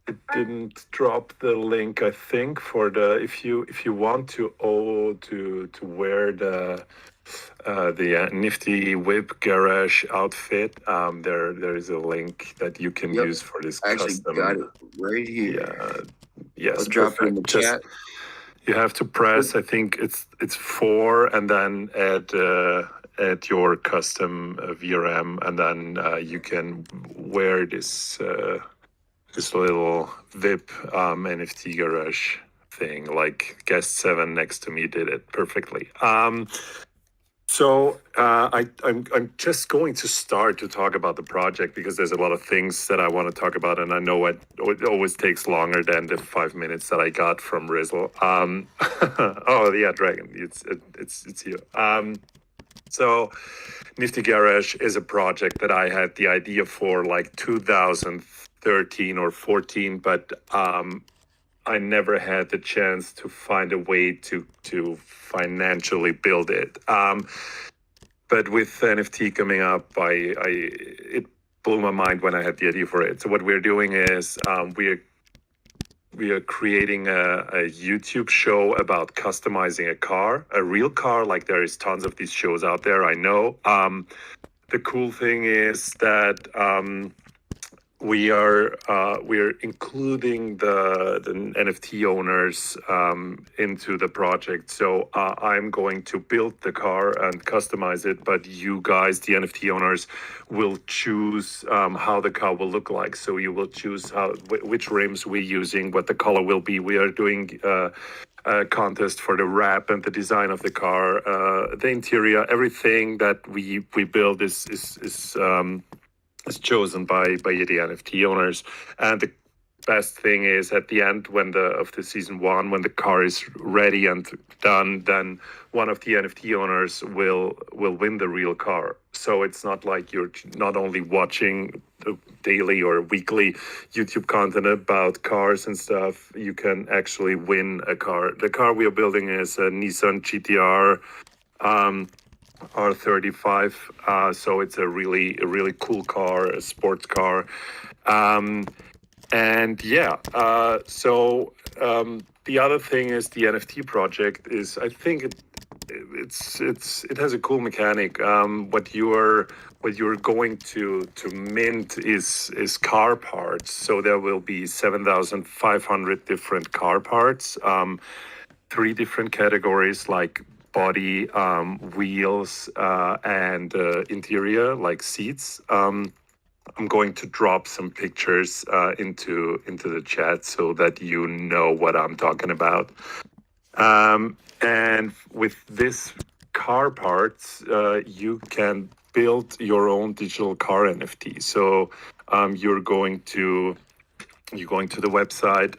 It didn't drop the link, I think, for the if you want to wear the nifty WIP garage outfit, there is a link that you can use for this I actually custom. got it right here. Yeah, yes, I'll drop it in the Just, chat. you have to press. I think it's 4, and then add your custom VRM, and then you can wear this. This little VIP NFT garage thing, like guest 7 next to me did it perfectly. So I'm just going to start to talk about the project because there's a lot of things that I want to talk about, and I know it always takes longer than the 5 minutes that I got from Rizzle. Oh yeah, Dragon, it's you. So Nifty Garage is a project that I had the idea for like 2013 or 14, but I never had the chance to find a way to financially build it. But with NFT coming up, it blew my mind when I had the idea for it. So what we're doing is we are creating a YouTube show about customizing a car, a real car. Like there is tons of these shows out there, I know. The cool thing is that we are including the NFT owners into the project. So I'm going to build the car and customize it, but you guys, the NFT owners, will choose how the car will look like. So you will choose which rims we're using, what the color will be. We are doing a contest for the wrap and the design of the car, the interior, everything that we build is chosen by the NFT owners. And the best thing is at the end of the season 1, when the car is ready and done, then one of the NFT owners will win the real car. So it's not like you're not only watching the daily or weekly YouTube content about cars and stuff, you can actually win a car. The car we are building is a Nissan GTR R35, so it's a really cool car, a sports car, and yeah. So the other thing is the NFT project is, I think it has a cool mechanic. What you're going to mint is car parts. So there will be 7,500 different car parts, 3 different categories like body, wheels, and interior like seats. I'm going to drop some pictures into the chat so that you know what I'm talking about. And with this car parts, you can build your own digital car NFT. So you're going to the website.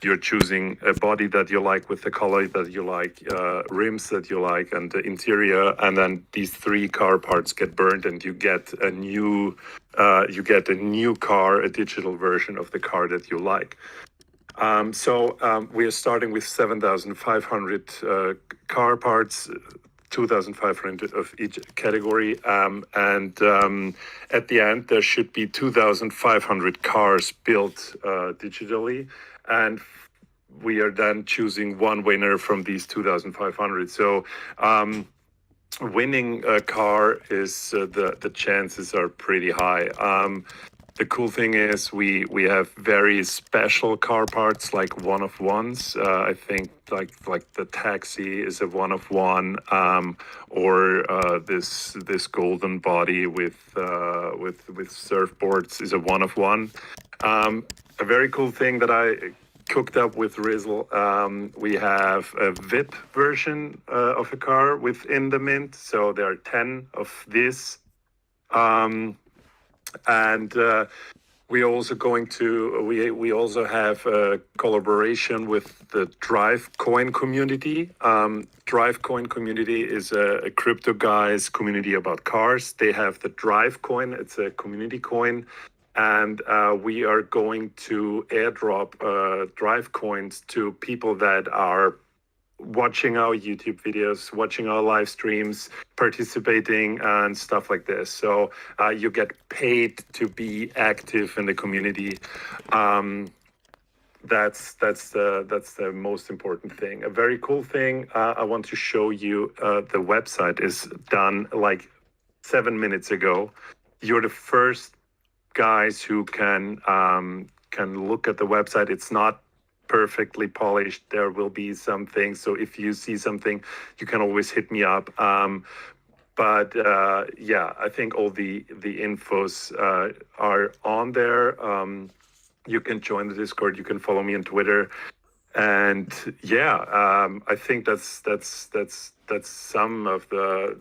You're choosing a body that you like with the color that you like, rims that you like, and the interior. And then these three car parts get burned, and you get a new car, a digital version of the car that you like. We are starting with 7,500 car parts, 2,500 of each category, and at the end there should be 2,500 cars built digitally, and we are then choosing one winner from these 2,500. So winning a car is the chances are pretty high. The cool thing is we have very special car parts like one of ones. I think like the taxi is a one of one, or this golden body with surfboards is a one of one. A very cool thing that I cooked up with Rizzle. We have a WIP version of a car within the mint. So there are 10 of this. And we also we also have a collaboration with the Drive Coin community. Drive Coin community is a crypto guys community about cars. They have the Drive Coin. It's a community coin. And we are going to airdrop Drive coins to people that are watching our YouTube videos, watching our live streams, participating and stuff like this. So you get paid to be active in the community. That's the most important thing. A very cool thing I want to show you. The website is done like 7 minutes ago. You're the first guys who can look at the website. It's not perfectly polished. There will be some things. So if you see something, you can always hit me up. But yeah, I think all the infos are on there. You can join the Discord. You can follow me on Twitter. And yeah, I think that's some of the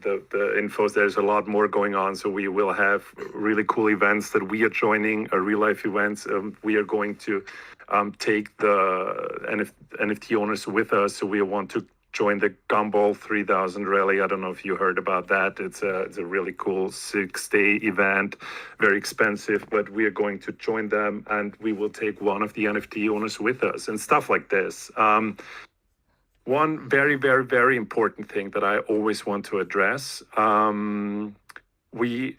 infos. There's a lot more going on. So we will have really cool events that we are joining, real life events. We are going to take the NFT owners with us. So we want to join the Gumball 3000 rally. I don't know if you heard about that. It's a really cool 6-day event, very expensive, but we are going to join them, and we will take one of the NFT owners with us and stuff like this. One very, very, very important thing that I always want to address. We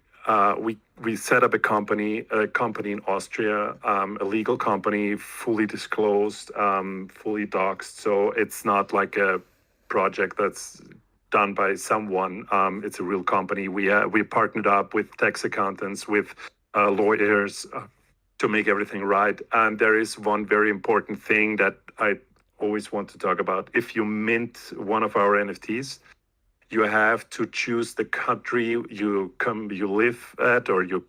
set up a company in Austria, a legal company, fully disclosed, fully doxed. So it's not like a project that's done by someone. It's a real company. We partnered up with tax accountants, with lawyers to make everything right. And there is one very important thing that I always want to talk about. If you mint one of our NFTs, you have to choose the country you live at, or you're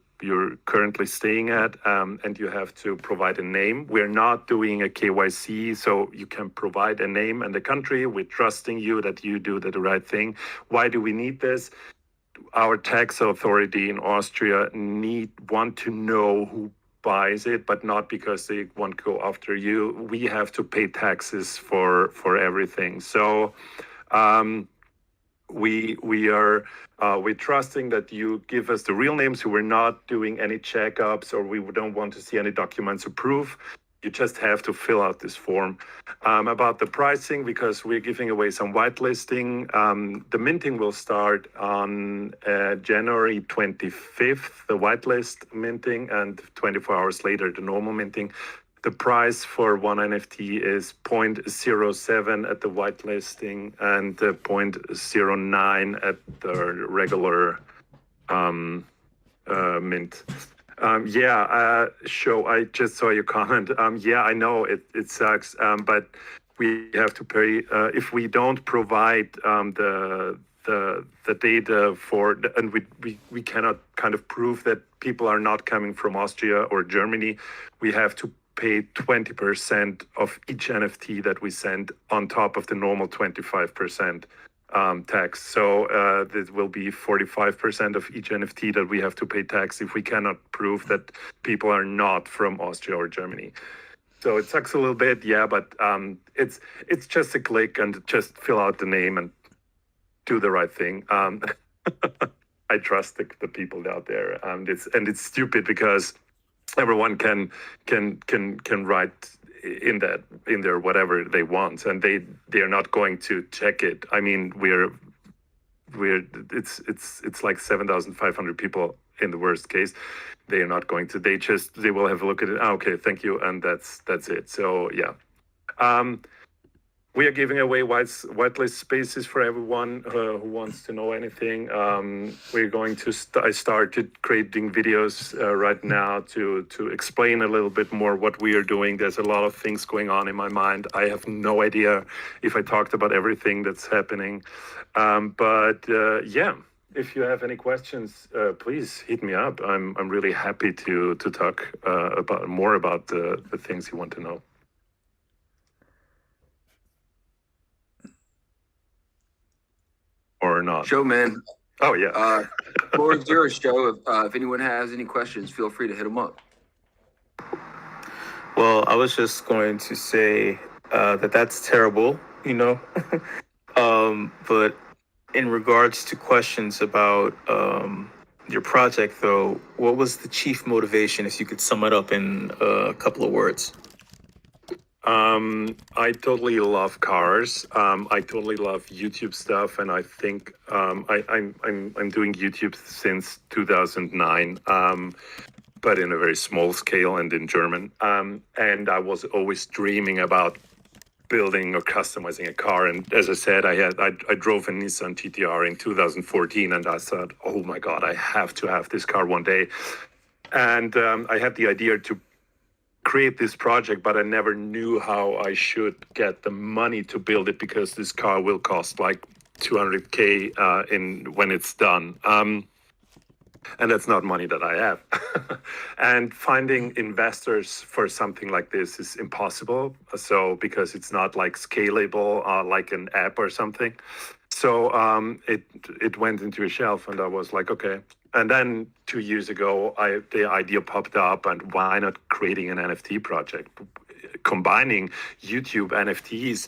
currently staying at, and you have to provide a name. We're not doing a KYC, so you can provide a name and the country. We're trusting you that you do the right thing. Why do we need this? Our tax authority in Austria want to know who buys it, but not because they want to go after you. We have to pay taxes for everything. So we're trusting that you give us the real names. So we're not doing any checkups, or we don't want to see any documents of proof. You just have to fill out this form. About the pricing, because we're giving away some whitelisting. The minting will start on January 25th, the whitelist minting, and 24 hours later, the normal minting. The price for one NFT is 0.07 at the whitelisting and 0.09 at the regular mint. Show, I just saw your comment. Yeah, I know it sucks, but we have to pay. If we don't provide the data for, and we cannot kind of prove that people are not coming from Austria or Germany. We have to pay 20% of each NFT that we send on top of the normal 25% tax. So this will be 45% of each NFT that we have to pay tax if we cannot prove that people are not from Austria or Germany. So it sucks a little bit, yeah, but it's just a click and just fill out the name and do the right thing. I trust the people out there, and it's stupid because everyone can write in there whatever they want, and they are not going to check it. I mean, it's like 7,500 people in the worst case. They are not going to. They will have a look at it. Okay, thank you, and that's it. So yeah. We are giving away whitelist spaces for everyone who wants to know anything. We're going to. I started creating videos right now to explain a little bit more what we are doing. There's a lot of things going on in my mind. I have no idea if I talked about everything that's happening, but yeah. If you have any questions, please hit me up. I'm really happy to talk about the things you want to know. Or not. Joe, man. Oh yeah. Floor is yours, Joe. If anyone has any questions, feel free to hit them up. Well, I was just going to say that's terrible, you know. But in regards to questions about your project, though, what was the chief motivation, if you could sum it up in a couple of words? I totally love cars. I totally love YouTube stuff, and I think I'm doing YouTube since 2009, but in a very small scale and in German. And I was always dreaming about building or customizing a car. And as I said, I drove a Nissan GTR in 2014, and I thought, oh my God, I have to have this car one day. And I had the idea to create this project, but I never knew how I should get the money to build it, because this car will cost like 200K when it's done. And that's not money that I have. And finding investors for something like this is impossible. So because it's not like scalable, like an app or something. So it went into a shelf, and I was like, okay. And then 2 years ago, the idea popped up, and why not creating an NFT project, combining YouTube NFTs,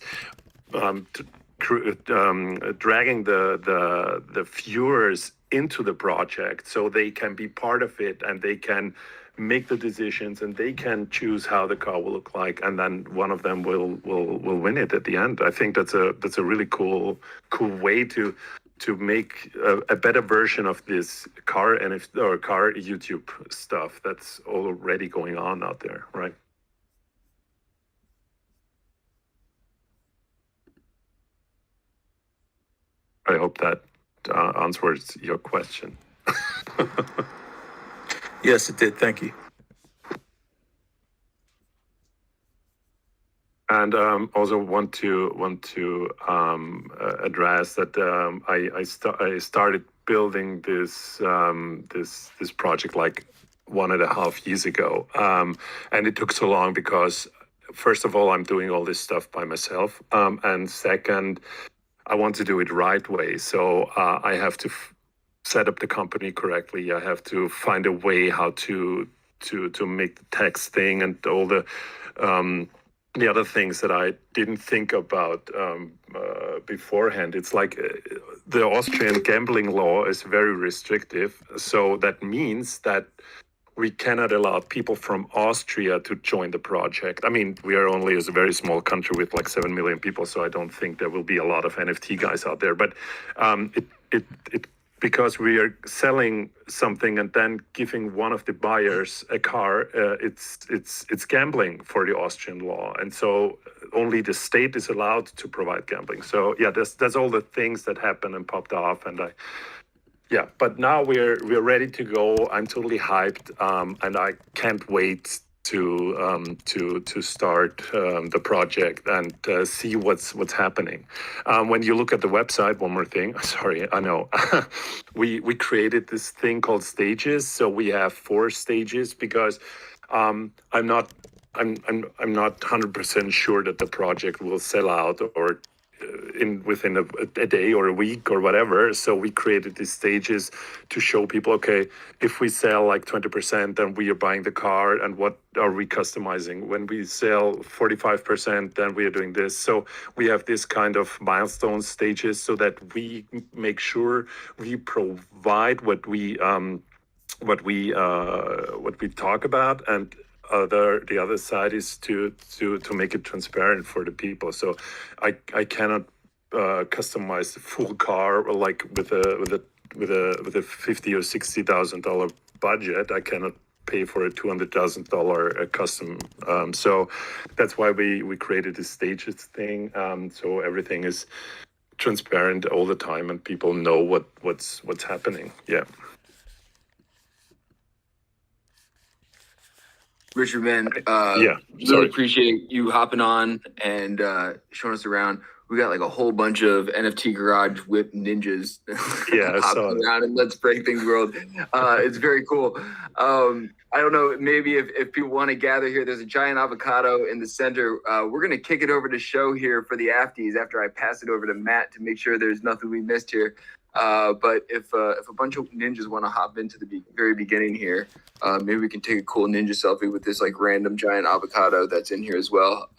dragging the viewers into the project so they can be part of it, and they can make the decisions, and they can choose how the car will look like, and then one of them will win it at the end. I think that's a really cool way to make a better version of this car NFT or car YouTube stuff that's already going on out there, right? I hope that answers your question. Yes, it did. Thank you. And also want to address that I started building this project like 1.5 years ago, and it took so long because first of all, I'm doing all this stuff by myself, and second, I want to do it right way. So I have to set up the company correctly. I have to find a way how to make the tax thing and all the other things that I didn't think about beforehand. It's like the Austrian gambling law is very restrictive. So that means that we cannot allow people from Austria to join the project. I mean, we are only as a very small country with like 7 million people, so I don't think there will be a lot of NFT guys out there. But it because we are selling something and then giving one of the buyers a car, it's gambling for the Austrian law, and so only the state is allowed to provide gambling. So yeah, that's all the things that happened and popped off, and but now we're ready to go. I'm totally hyped, and I can't wait to start the project and see what's happening. When you look at the website, one more thing. Sorry, I know. we created this thing called stages. So we have 4 stages because I'm not 100% sure that the project will sell out or within a day or a week or whatever. So we created these stages to show people, okay, if we sell like 20%, then we are buying the car, and what are we customizing? When we sell 45%, then we are doing this. So we have this kind of milestone stages so that we make sure we provide what we talk about, and the other side is to make it transparent for the people. So I cannot customize the full car like with a $50,000 or $60,000 budget. I cannot pay for a $200,000 custom. So that's why we created this stages thing. So everything is transparent all the time, and people know what's happening. Yeah. Richard, man, Yeah, really sorry. appreciate you hopping on and showing us around. We got like a whole bunch of NFT garage WIP ninjas Yeah, I saw hopping it. around and Let's Break Things world. It's very cool. I don't know, maybe if people want to gather here, there's a giant avocado in the center. We're going to kick it over to Show here for the afties after I pass it over to Matt to make sure there's nothing we missed here. But if a bunch of ninjas want to hop into the very beginning here, maybe we can take a cool ninja selfie with this like random giant avocado that's in here as well.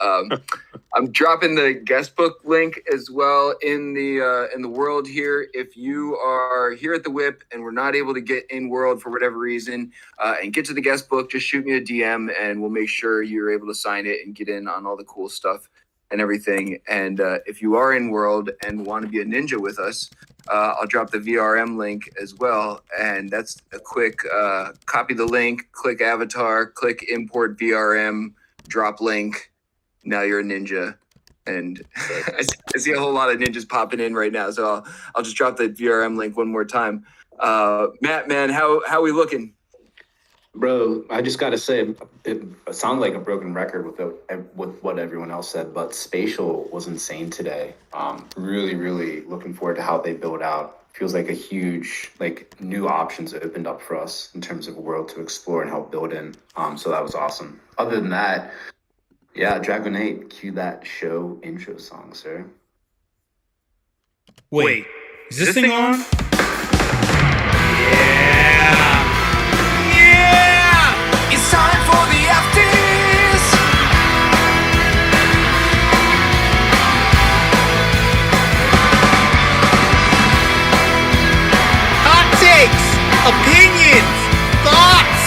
I'm dropping the guest book link as well in the world here. If you are here at the WIP and we're not able to get in world for whatever reason and get to the guest book, just shoot me a DM and we'll make sure you're able to sign it and get in on all the cool stuff and everything. And if you are in world and want to be a ninja with us, I'll drop the VRM link as well. And that's a quick copy the link, click avatar, click import VRM, drop link. Now you're a ninja. And I see a whole lot of ninjas popping in right now. So I'll just drop the VRM link one more time. Matt, man, how we looking? Bro, I just gotta say, it sounds like a broken record with what everyone else said, but Spatial was insane today. Really looking forward to how they build out. Feels like a huge, new options opened up for us in terms of a world to explore and help build in. So that was awesome. Other than that, yeah, Dragon 8, cue that show intro song, sir. Wait, is this thing on? It's time for the afties. Hot takes, opinions, thoughts.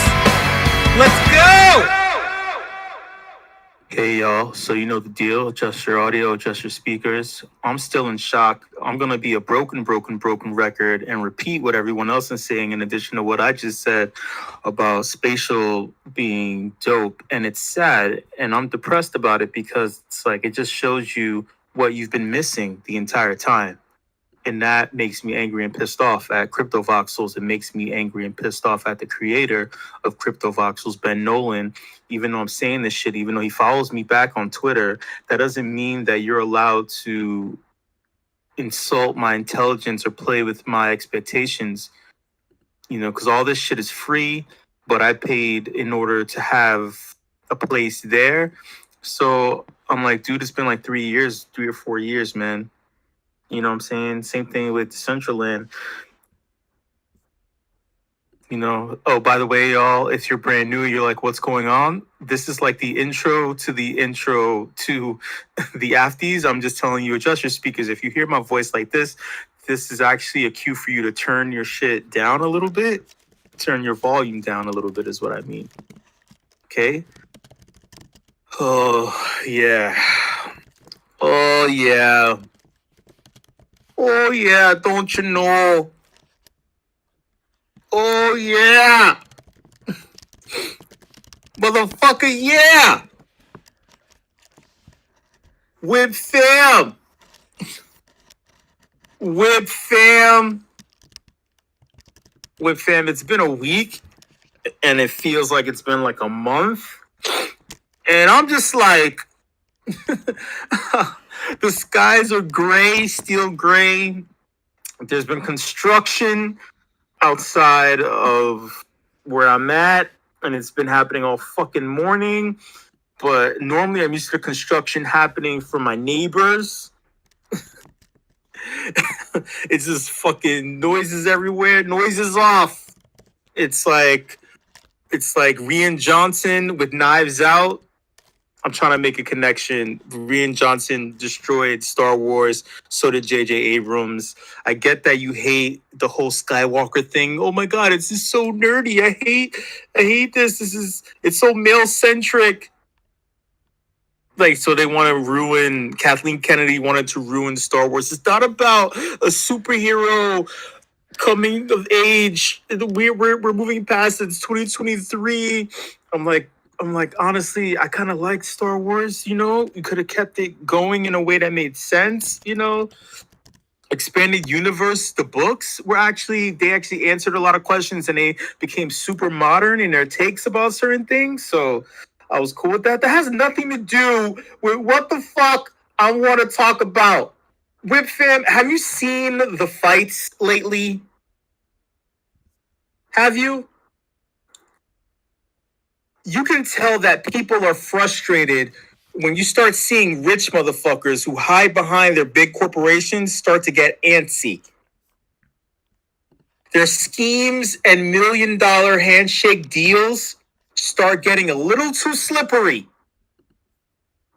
Let's go! Hey y'all, so you know the deal. Adjust your audio, adjust your speakers. I'm still in shock. I'm gonna be a broken record and repeat what everyone else is saying in addition to what I just said about Spatial being dope. And it's sad and I'm depressed about it because it's like it just shows you what you've been missing the entire time. And that makes me angry and pissed off at Crypto Voxels. It makes me angry and pissed off at the creator of Crypto Voxels, Ben Nolan. Even though I'm saying this shit, even though he follows me back on Twitter, that doesn't mean that you're allowed to insult my intelligence or play with my expectations. You know, because all this shit is free, but I paid in order to have a place there. So I'm like, dude, it's been like 3 or 4 years, man. You know what I'm saying? Same thing with Decentraland. You know, oh, by the way, y'all, if you're brand new, you're like, what's going on? This is like the intro to the afties. I'm just telling you, adjust your speakers. If you hear my voice like this is actually a cue for you to turn your shit down a little bit. Turn your volume down a little bit is what I mean. Okay? Oh, yeah. Oh, yeah. Oh, yeah, don't you know? Oh, yeah. Motherfucker, yeah. WIP fam. WIP fam. WIP fam, it's been a week, and it feels like it's been like a month. And I'm just like, the skies are gray, steel gray. There's been construction outside of where I'm at, and it's been happening all fucking morning. But normally I'm used to construction happening for my neighbors. It's just fucking noises everywhere. Noises off. It's like Rian Johnson with Knives Out. I'm trying to make a connection. Rian Johnson destroyed Star Wars. So did J.J. Abrams. I get that you hate the whole Skywalker thing. Oh my God, it's just so nerdy. I hate this. It's so male centric. Like, so they want to ruin. Kathleen Kennedy wanted to ruin Star Wars. It's not about a superhero coming of age. We're moving past it. It's 2023. I'm like, honestly, I kind of like Star Wars, you know? You could have kept it going in a way that made sense, you know? Expanded Universe, the books they actually answered a lot of questions, and they became super modern in their takes about certain things. So I was cool with that. That has nothing to do with what the fuck I want to talk about. Whip fam, have you seen the fights lately? Have you? You can tell that people are frustrated when you start seeing rich motherfuckers who hide behind their big corporations start to get antsy. Their schemes and $1 million handshake deals start getting a little too slippery.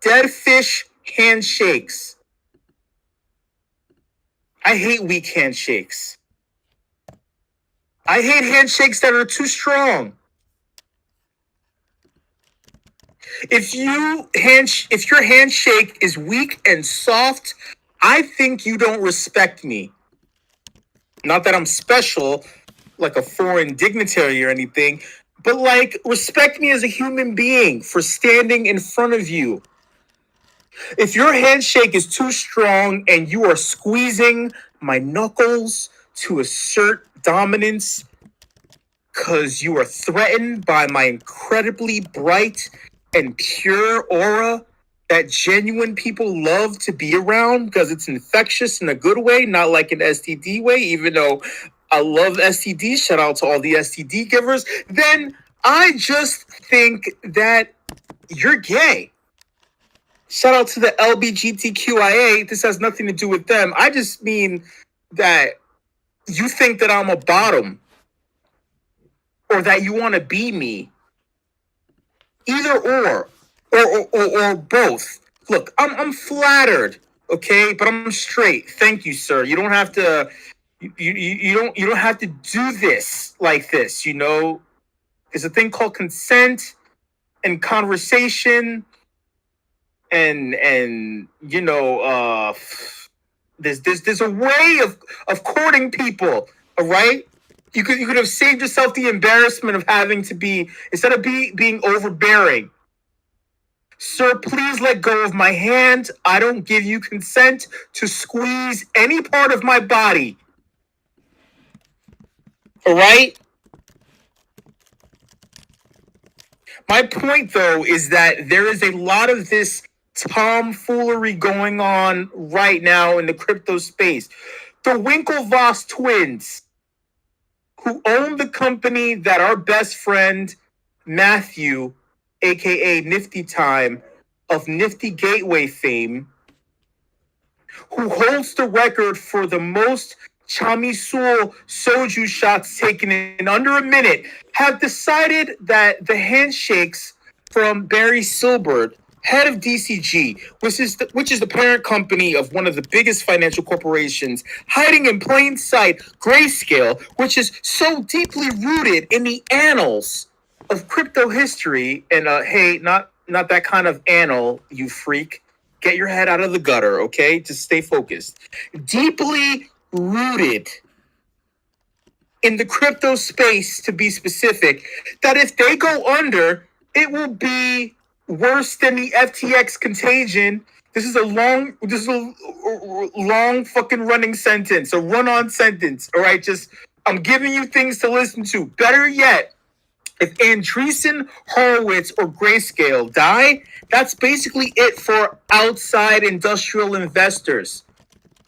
Dead fish handshakes. I hate weak handshakes. I hate handshakes that are too strong. If your handshake is weak and soft, I think you don't respect me. Not that I'm special, like a foreign dignitary or anything, but like, respect me as a human being for standing in front of you. If your handshake is too strong and you are squeezing my knuckles to assert dominance because you are threatened by my incredibly bright and pure aura that genuine people love to be around because it's infectious in a good way, not like an STD way, even though I love STD, shout out to all the STD givers, then I just think that you're gay. Shout out to the LBGTQIA. This has nothing to do with them. I just mean that you think that I'm a bottom or that you want to be me. Either or both. Look, I'm flattered, okay, but I'm straight. Thank you, sir. You don't have to. You don't have to do this like this. You know, there's a thing called consent and conversation, and you know, there's a way of courting people. All right. You could have saved yourself the embarrassment of having to be, instead of being overbearing. Sir, please let go of my hand. I don't give you consent to squeeze any part of my body. All right? My point, though, is that there is a lot of this tomfoolery going on right now in the crypto space. The Winklevoss twins, who own the company that our best friend Matthew, aka Nifty Time, of Nifty Gateway fame, who holds the record for the most Chamisul soju shots taken in under a minute, have decided that the handshakes from Barry Silbert, head of DCG, which is the parent company of one of the biggest financial corporations, hiding in plain sight, Grayscale, which is so deeply rooted in the annals of crypto history. And hey, not that kind of annal, you freak. Get your head out of the gutter, okay? Just stay focused. Deeply rooted in the crypto space, to be specific, that if they go under, it will be worse than the FTX contagion. This is a long fucking running sentence, a run-on sentence. All right, just I'm giving you things to listen to. Better yet, If Andreessen Horowitz or Grayscale die, that's basically it for outside industrial investors.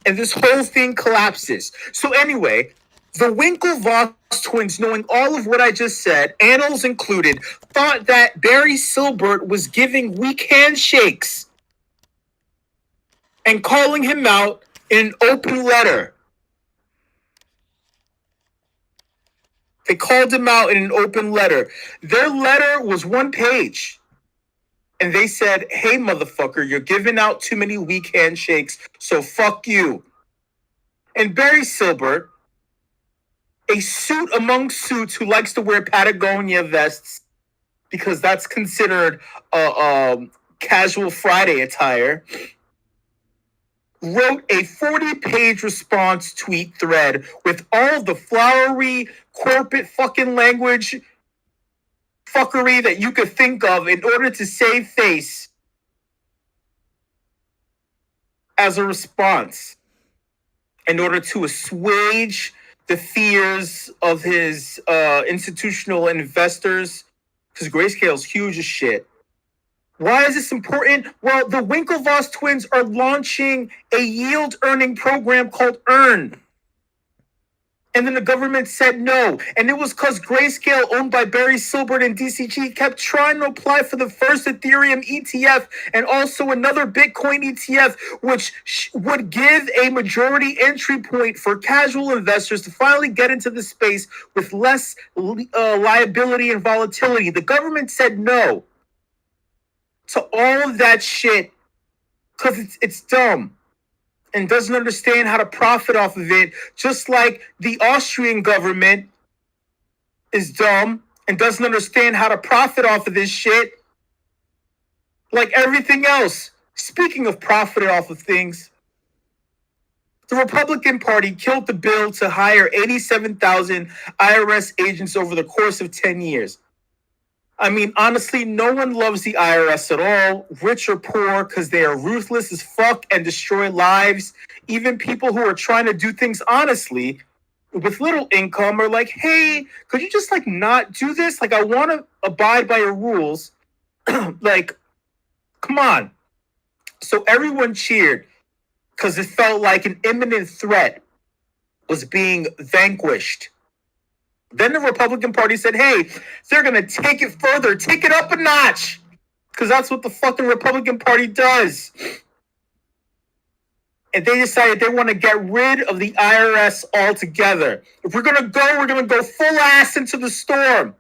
And this whole thing collapses. So anyway, the Winklevoss twins, knowing all of what I just said, annals included, thought that Barry Silbert was giving weak handshakes and calling him out in an open letter. They called him out in an open letter. Their letter was 1 page. And they said, hey, motherfucker, you're giving out too many weak handshakes, so fuck you. And Barry Silbert, a suit among suits who likes to wear Patagonia vests because that's considered casual Friday attire, wrote a 40-page response tweet thread with all the flowery corporate fucking language fuckery that you could think of in order to save face as a response, in order to assuage the fears of his institutional investors, because Grayscale is huge as shit. Why is this important? Well, the Winklevoss twins are launching a yield earning program called Earn. And then the government said no. And it was because Grayscale, owned by Barry Silbert and DCG, kept trying to apply for the first Ethereum ETF and also another Bitcoin ETF, which would give a majority entry point for casual investors to finally get into the space with less liability and volatility. The government said no to all of that shit because it's dumb and doesn't understand how to profit off of it, just like the Austrian government is dumb and doesn't understand how to profit off of this shit, like everything else. Speaking of profiting off of things, the Republican Party killed the bill to hire 87,000 IRS agents over the course of 10 years. I mean, honestly, no one loves the IRS at all, rich or poor, because they are ruthless as fuck and destroy lives. Even people who are trying to do things honestly with little income are like, hey, could you just like not do this? Like, I want to abide by your rules. Like, come on. So everyone cheered because it felt like an imminent threat was being vanquished. Then the Republican Party said, hey, they're going to take it further, take it up a notch, because that's what the fucking Republican Party does. And they decided they want to get rid of the IRS altogether. If we're going to go full ass into the storm.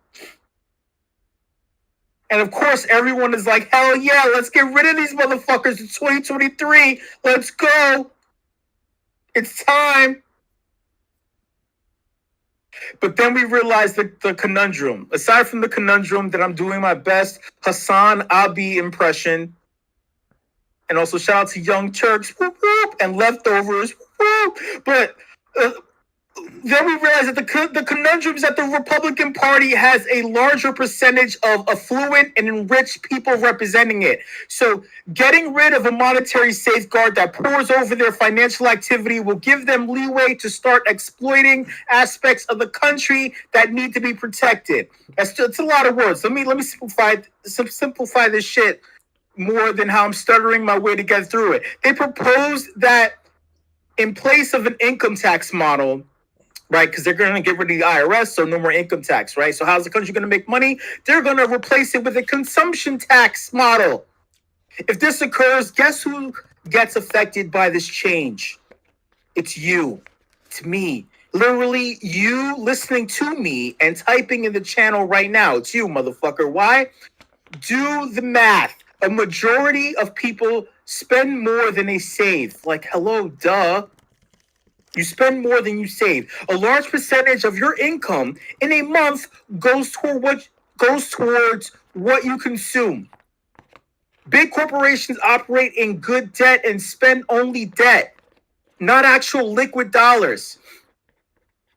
And of course, everyone is like, hell yeah, let's get rid of these motherfuckers in 2023. Let's go. It's time. But then we realized the conundrum. Aside from the conundrum that I'm doing my best Hassan Abi impression, and also shout out to Young Turks, whoop, whoop, and Leftovers, whoop, but then we realized that the conundrum is that the Republican Party has a larger percentage of affluent and enriched people representing it. So getting rid of a monetary safeguard that pours over their financial activity will give them leeway to start exploiting aspects of the country that need to be protected. It's a lot of words. Let me simplify this shit more than how I'm stuttering my way to get through it. They proposed that in place of an income tax model, right? Because they're going to get rid of the IRS, so no more income tax, right? So how's the country going to make money? They're going to replace it with a consumption tax model. If this occurs, guess who gets affected by this change? It's you. It's me. Literally, you listening to me and typing in the channel right now. It's you, motherfucker. Why? Do the math. A majority of people spend more than they save. Like, hello, duh. You spend more than you save. A large percentage of your income in a month goes towards what you consume. Big corporations operate in good debt and spend only debt, not actual liquid dollars.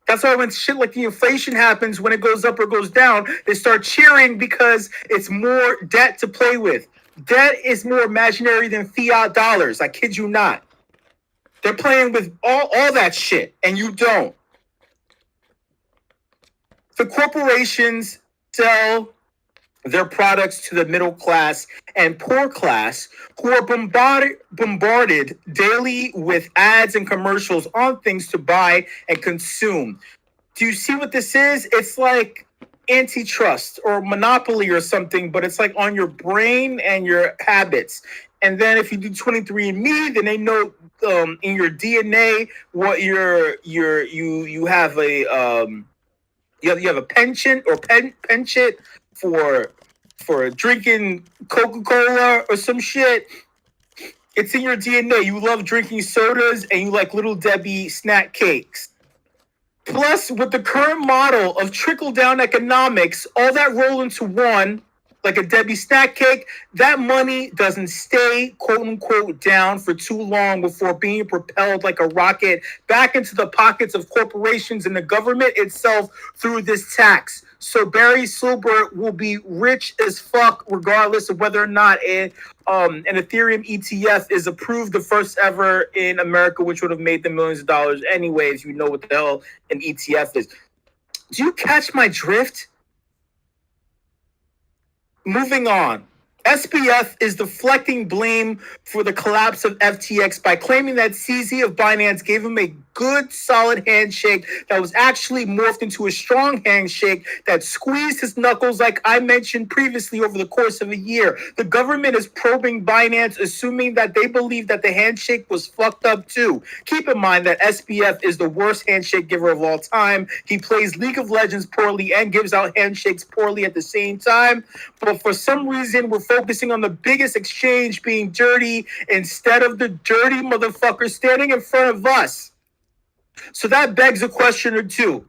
That's why when shit like the inflation happens, when it goes up or goes down, they start cheering because it's more debt to play with. Debt is more imaginary than fiat dollars. I kid you not. They're playing with all that shit, and you don't. The corporations sell their products to the middle class and poor class who are bombarded daily with ads and commercials on things to buy and consume. Do you see what this is? It's like antitrust or monopoly or something, but it's like on your brain and your habits. And then if you do 23andMe, then they know in your DNA what you have a you have a penchant or penchant for drinking Coca-Cola or some shit. It's in your DNA. You love drinking sodas and you like Little Debbie snack cakes. Plus, with the current model of trickle-down economics, all that roll into one, like a Debbie snack cake, that money doesn't stay, quote-unquote, down for too long before being propelled like a rocket back into the pockets of corporations and the government itself through this tax. So Barry Silbert will be rich as fuck regardless of whether or not an Ethereum ETF is approved, the first ever in America, which would have made them millions of dollars anyway, if you know what the hell an ETF is. Do you catch my drift? Moving on. SBF is deflecting blame for the collapse of FTX by claiming that CZ of Binance gave him a good, solid handshake that was actually morphed into a strong handshake that squeezed his knuckles, like I mentioned previously, over the course of a year. The government is probing Binance, assuming that they believe that the handshake was fucked up too. Keep in mind that SBF is the worst handshake giver of all time. He plays League of Legends poorly and gives out handshakes poorly at the same time. But for some reason, we're focusing on the biggest exchange being dirty instead of the dirty motherfucker standing in front of us. So that begs a question or two.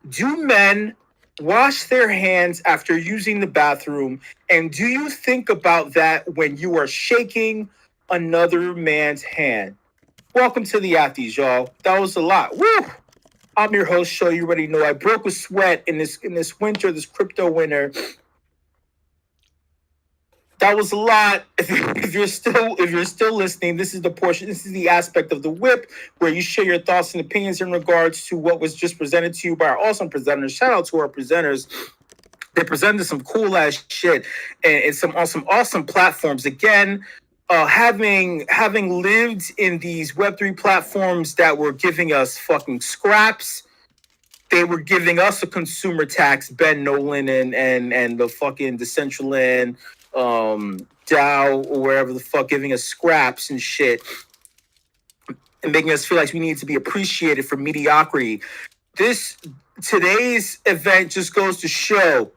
Do men wash their hands after using the bathroom? And do you think about that when you are shaking another man's hand? Welcome to the Afties, y'all. That was a lot. Woo! I'm your host, Show. You already know I broke a sweat in this winter, this crypto winter. That was a lot. If you're still listening, this is the portion. This is the aspect of the WIP where you share your thoughts and opinions in regards to what was just presented to you by our awesome presenters. Shout out to our presenters. They presented some cool ass shit and some awesome platforms. Again, having lived in these Web3 platforms that were giving us fucking scraps. They were giving us a consumer tax, Ben Nolan and the fucking Decentraland, DAO or wherever the fuck, giving us scraps and shit and making us feel like we need to be appreciated for mediocrity. Today's event just goes to show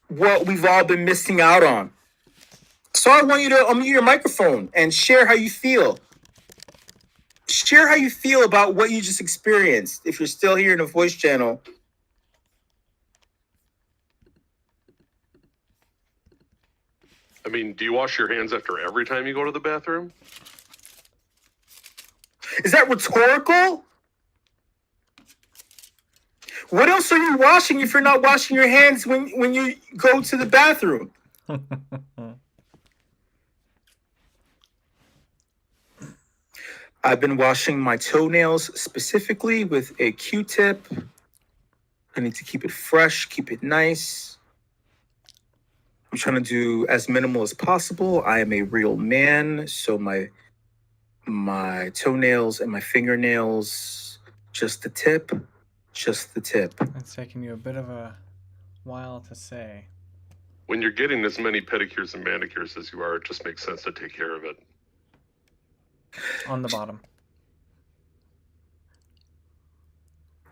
what we've all been missing out on. So I want you to unmute your microphone and share how you feel. Share how you feel about what you just experienced. If you're still here in the voice channel. I mean, do you wash your hands after every time you go to the bathroom? Is that rhetorical? What else are you washing if you're not washing your hands when you go to the bathroom? I've been washing my toenails specifically with a Q-tip. I need to keep it fresh, keep it nice. I'm trying to do as minimal as possible. I am a real man, so my toenails and my fingernails, just the tip. It's taking you a bit of a while to say. When you're getting as many pedicures and manicures as you are, it just makes sense to take care of it. On the bottom.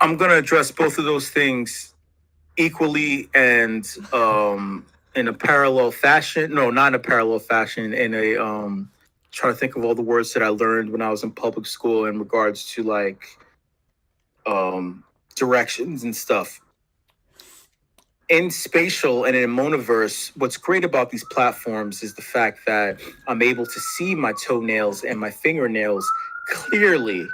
I'm going to address both of those things equally and in a parallel fashion. No, not in a parallel fashion. In a trying to think of all the words that I learned when I was in public school in regards to like directions and stuff. In Spatial and in Metaverse, what's great about these platforms is the fact that I'm able to see my toenails and my fingernails clearly.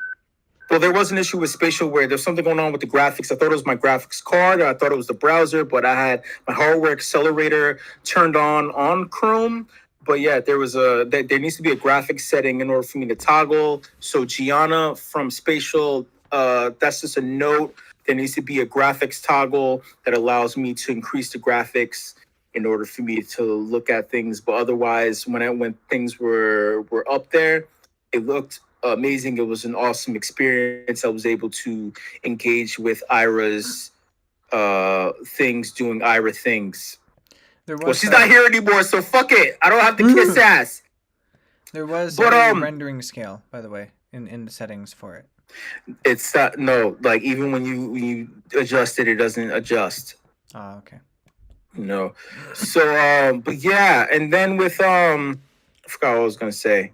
Well, there was an issue with Spatial where there's something going on with the graphics. I thought it was my graphics card, or I thought it was the browser, but I had my hardware accelerator turned on Chrome. But yeah, there needs to be a graphics setting in order for me to toggle. So Gianna from Spatial, that's just a note there needs to be a graphics toggle that allows me to increase the graphics in order for me to look at things. But otherwise, when things were up there, it looked amazing. It was an awesome experience. I was able to engage with Ira's things, doing Ira things. Well, she's not here anymore, so fuck it. I don't have to kiss ass. There was a rendering scale, by the way, in the settings for it. It's no, like even when you adjust it, it doesn't adjust. Oh, okay. No. So but yeah, and then with I forgot what I was gonna say.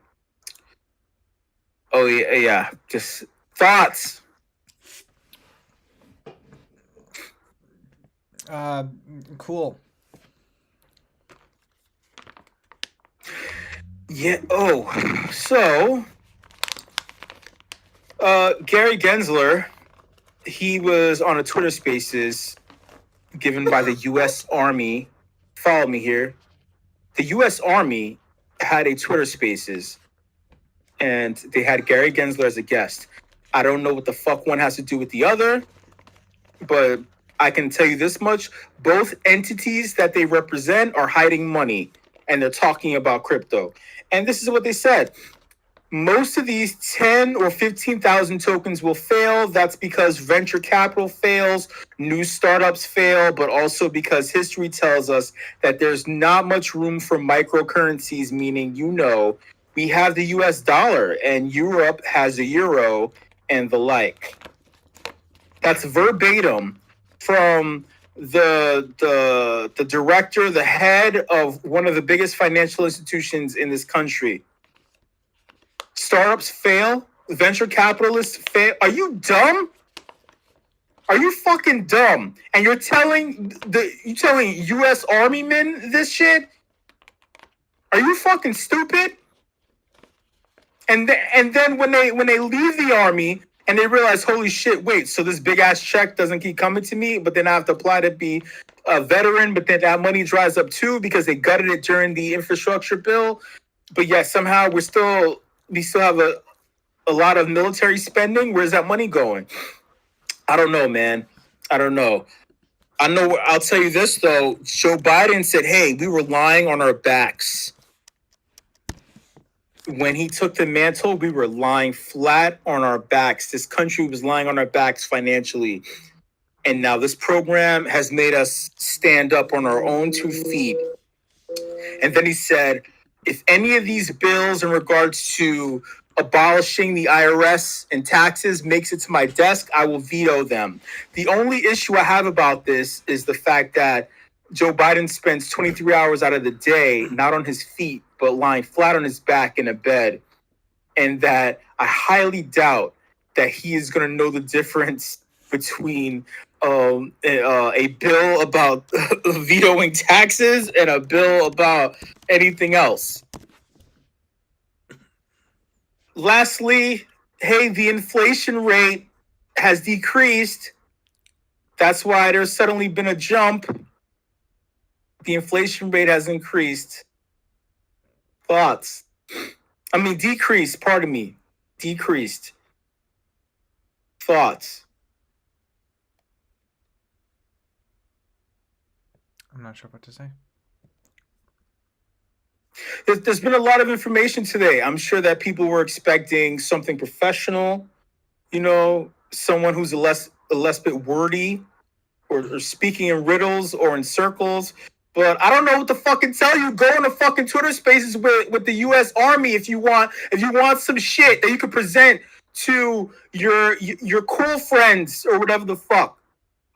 Oh yeah, just thoughts. Cool. Yeah. Oh, so Gary Gensler, he was on a Twitter Spaces given by the U.S. Army. Follow me here. The U.S. Army had a Twitter Spaces, and they had Gary Gensler as a guest. I don't know what the fuck one has to do with the other, but I can tell you this much: both entities that they represent are hiding money, and they're talking about crypto. And this is what they said. Most of these 10 or 15,000 tokens will fail. That's because venture capital fails, new startups fail, but also because history tells us that there's not much room for microcurrencies, meaning, we have the US dollar and Europe has a euro and the like. That's verbatim from the director, the head of one of the biggest financial institutions in this country. Startups fail. Venture capitalists fail. Are you dumb? Are you fucking dumb? And you're telling U.S. Army men this shit? Are you fucking stupid? And then when they leave the army and they realize, holy shit, wait, so this big ass check doesn't keep coming to me, but then I have to apply to be a veteran, but then that money dries up too because they gutted it during the infrastructure bill. But yet somehow we still have a lot of military spending. Where's that money going? I don't know, man. I don't know. I'll tell you this though. Joe Biden said, hey, we were lying on our backs. When he took the mantle, we were lying flat on our backs. This country was lying on our backs financially. And now this program has made us stand up on our own 2 feet. And then he said, if any of these bills in regards to abolishing the IRS and taxes makes it to my desk, I will veto them. The only issue I have about this is the fact that Joe Biden spends 23 hours out of the day, not on his feet, but lying flat on his back in a bed. And that I highly doubt that he is going to know the difference between a bill about vetoing taxes and a bill about anything else. Lastly, hey, the inflation rate has decreased. That's why there's suddenly been a jump. The inflation rate has increased. Thoughts? Decreased, pardon me. Decreased. Thoughts? I'm not sure what to say. There's been a lot of information today. I'm sure that people were expecting something professional, someone who's a less bit wordy or speaking in riddles or in circles. But I don't know what to fucking tell you. Go on the fucking Twitter Spaces with the U.S. Army if you want some shit that you can present to your cool friends or whatever the fuck.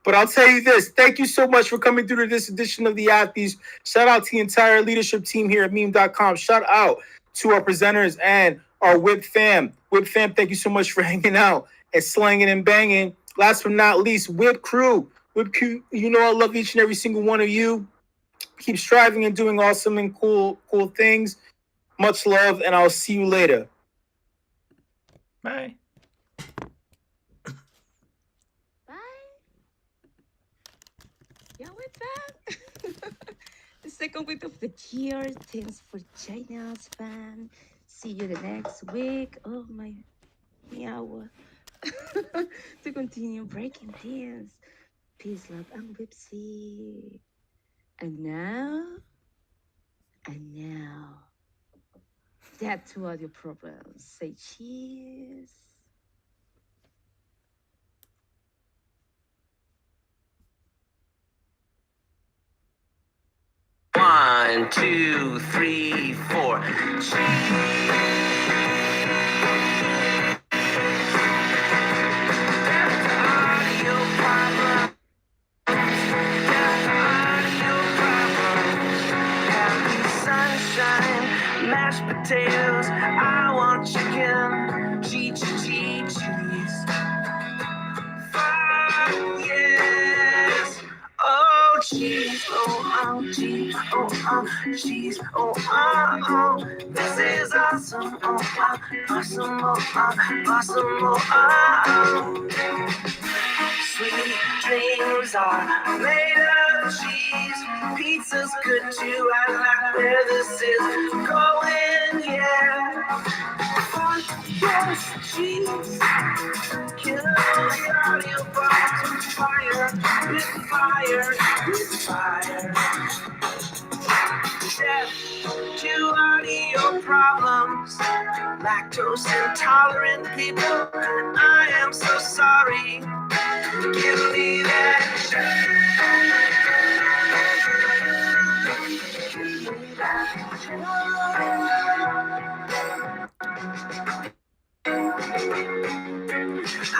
But I'll tell you this. Thank you so much for coming through to this edition of the Athletes. Shout out to the entire leadership team here at meme.com. Shout out to our presenters and our WIP fam. WIP fam, thank you so much for hanging out and slanging and banging. Last but not least, WIP crew. WIP crew, I love each and every single one of you. Keep striving and doing awesome and cool things. Much love, and I'll see you later. Bye. Yeah, we're back. The second week of the year. Thanks for joining us, fam. See you the next week. Oh, my meow. to continue breaking things. Peace, love, and whipsy. And now, that to all your problems. Say cheese. One, two, three, four. Sunshine, mashed potatoes. I want chicken, cheese. Yes. Oh, cheese. Oh, cheese. Oh, cheese. Oh. This is awesome. Awesome. Awesome. Sweet dreams are made of cheese. Pizza's good too. I like where this is going. Yeah. Yes, cheese. Kill the audio box with fire. Death to audio problems. Lactose intolerant people. I am so sorry. Give me that.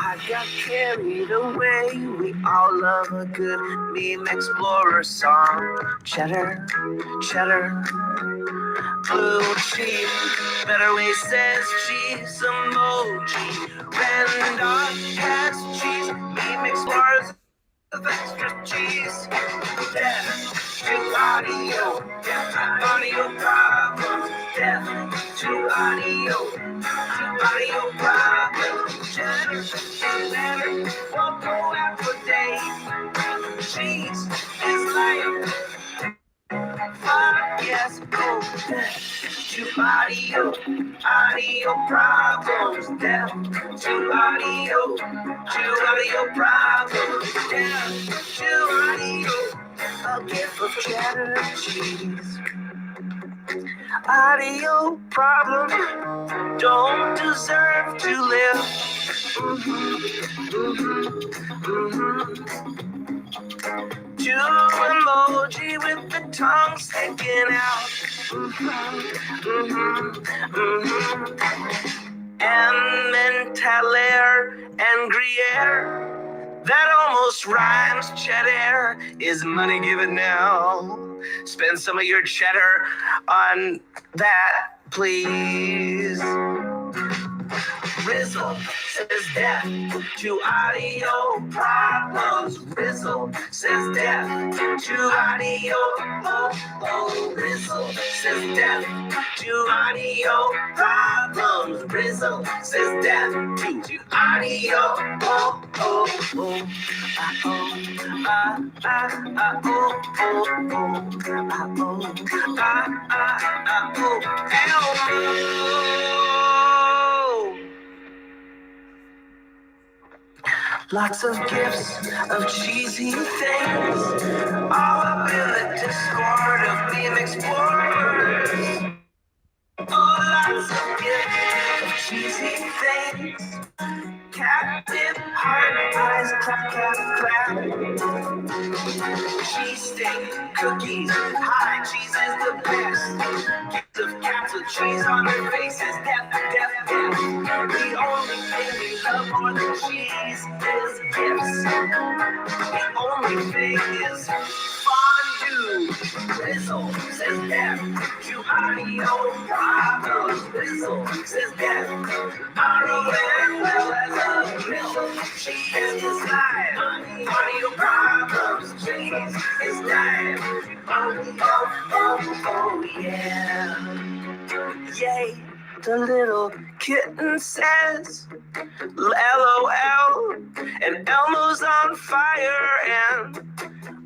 I got carried away. We all love a good meme explorer song. Cheddar, blue cheese. Better way says cheese emoji. Red dot has cheese. Meme explorers of extra cheese. Death to audio. Audio problems. Death to audio problems. Cheddar, won't go out for days. Cheese is like yes, go to audio problems. Death to audio problems. Death to audio. A gift of cheddar cheese. Audio problems don't deserve to live. To emoji with the tongue sticking out. And Mentalaire and Gruyere. That almost rhymes. Cheddar is money given now. Spend some of your cheddar on that, please. Rizzle says death to audio problems. Rizzle says death to audio. Oh, Rizzle says death to audio problems. Rizzle says death to audio. Lots of gifts of cheesy things, all up in the Discord of meme explorers. Oh, lots of gifts of cheesy things. Captain Heart Eyes, clap. Cheese steak, cookies, hi, cheese is the best. Gifts of cats with cheese on their faces, death. The only thing we love more than cheese is gifts. The only thing is fondue. Rizzle says death to audio problems. Rizzle says death. Cheese is live. Audio problems. Cheese is live. Oh, yeah. Yay. The little kitten says LOL. And Elmo's on fire. And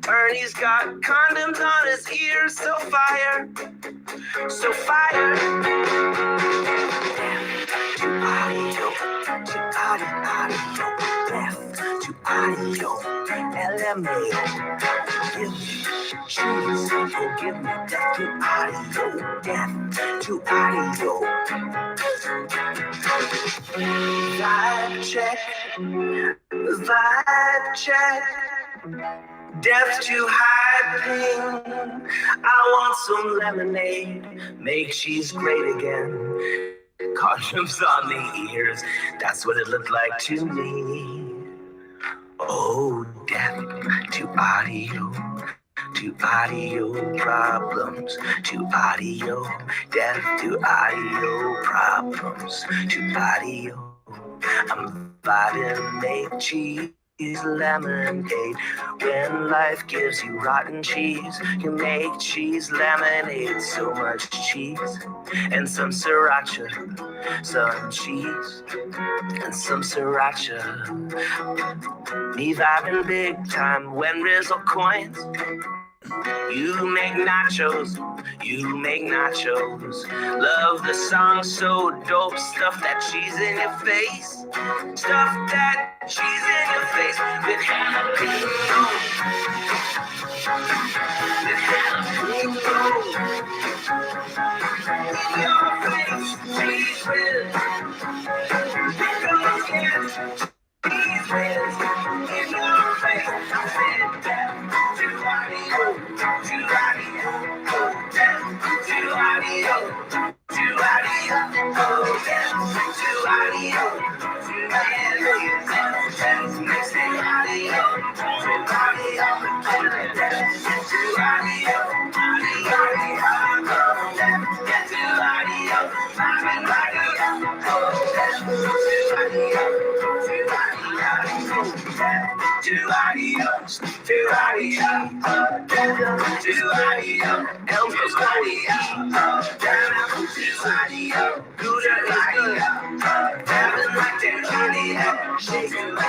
Ernie's got condoms on his ears. So fire. Audio. audio, LMAO. Give me cheese, give me death to audio, death to audio. Vibe check, vibe check. Death to high ping. I want some lemonade. Make cheese great again. Condoms on the ears. That's what it looked like to me. Oh, death to audio. To audio problems. To audio. Death to audio problems. To audio. I'm vibing, make cheese. Lemonade. When life gives you rotten cheese, you make cheese lemonade. So much cheese and some sriracha, some cheese and some sriracha. Me vibing big time when Rizzle coins. You make nachos, you make nachos. Love the song so dope. Stuff that cheese in your face. Stuff that cheese in your face with jalapeno. With jalapeno. In your face, cheese whiz. Pickles, yes, cheese whiz. In your face, I said that. To audio, to audio, down to audio, to audio, down to audio, to audio, mix it audio, to audio, to audio, Gouda is good. Having like that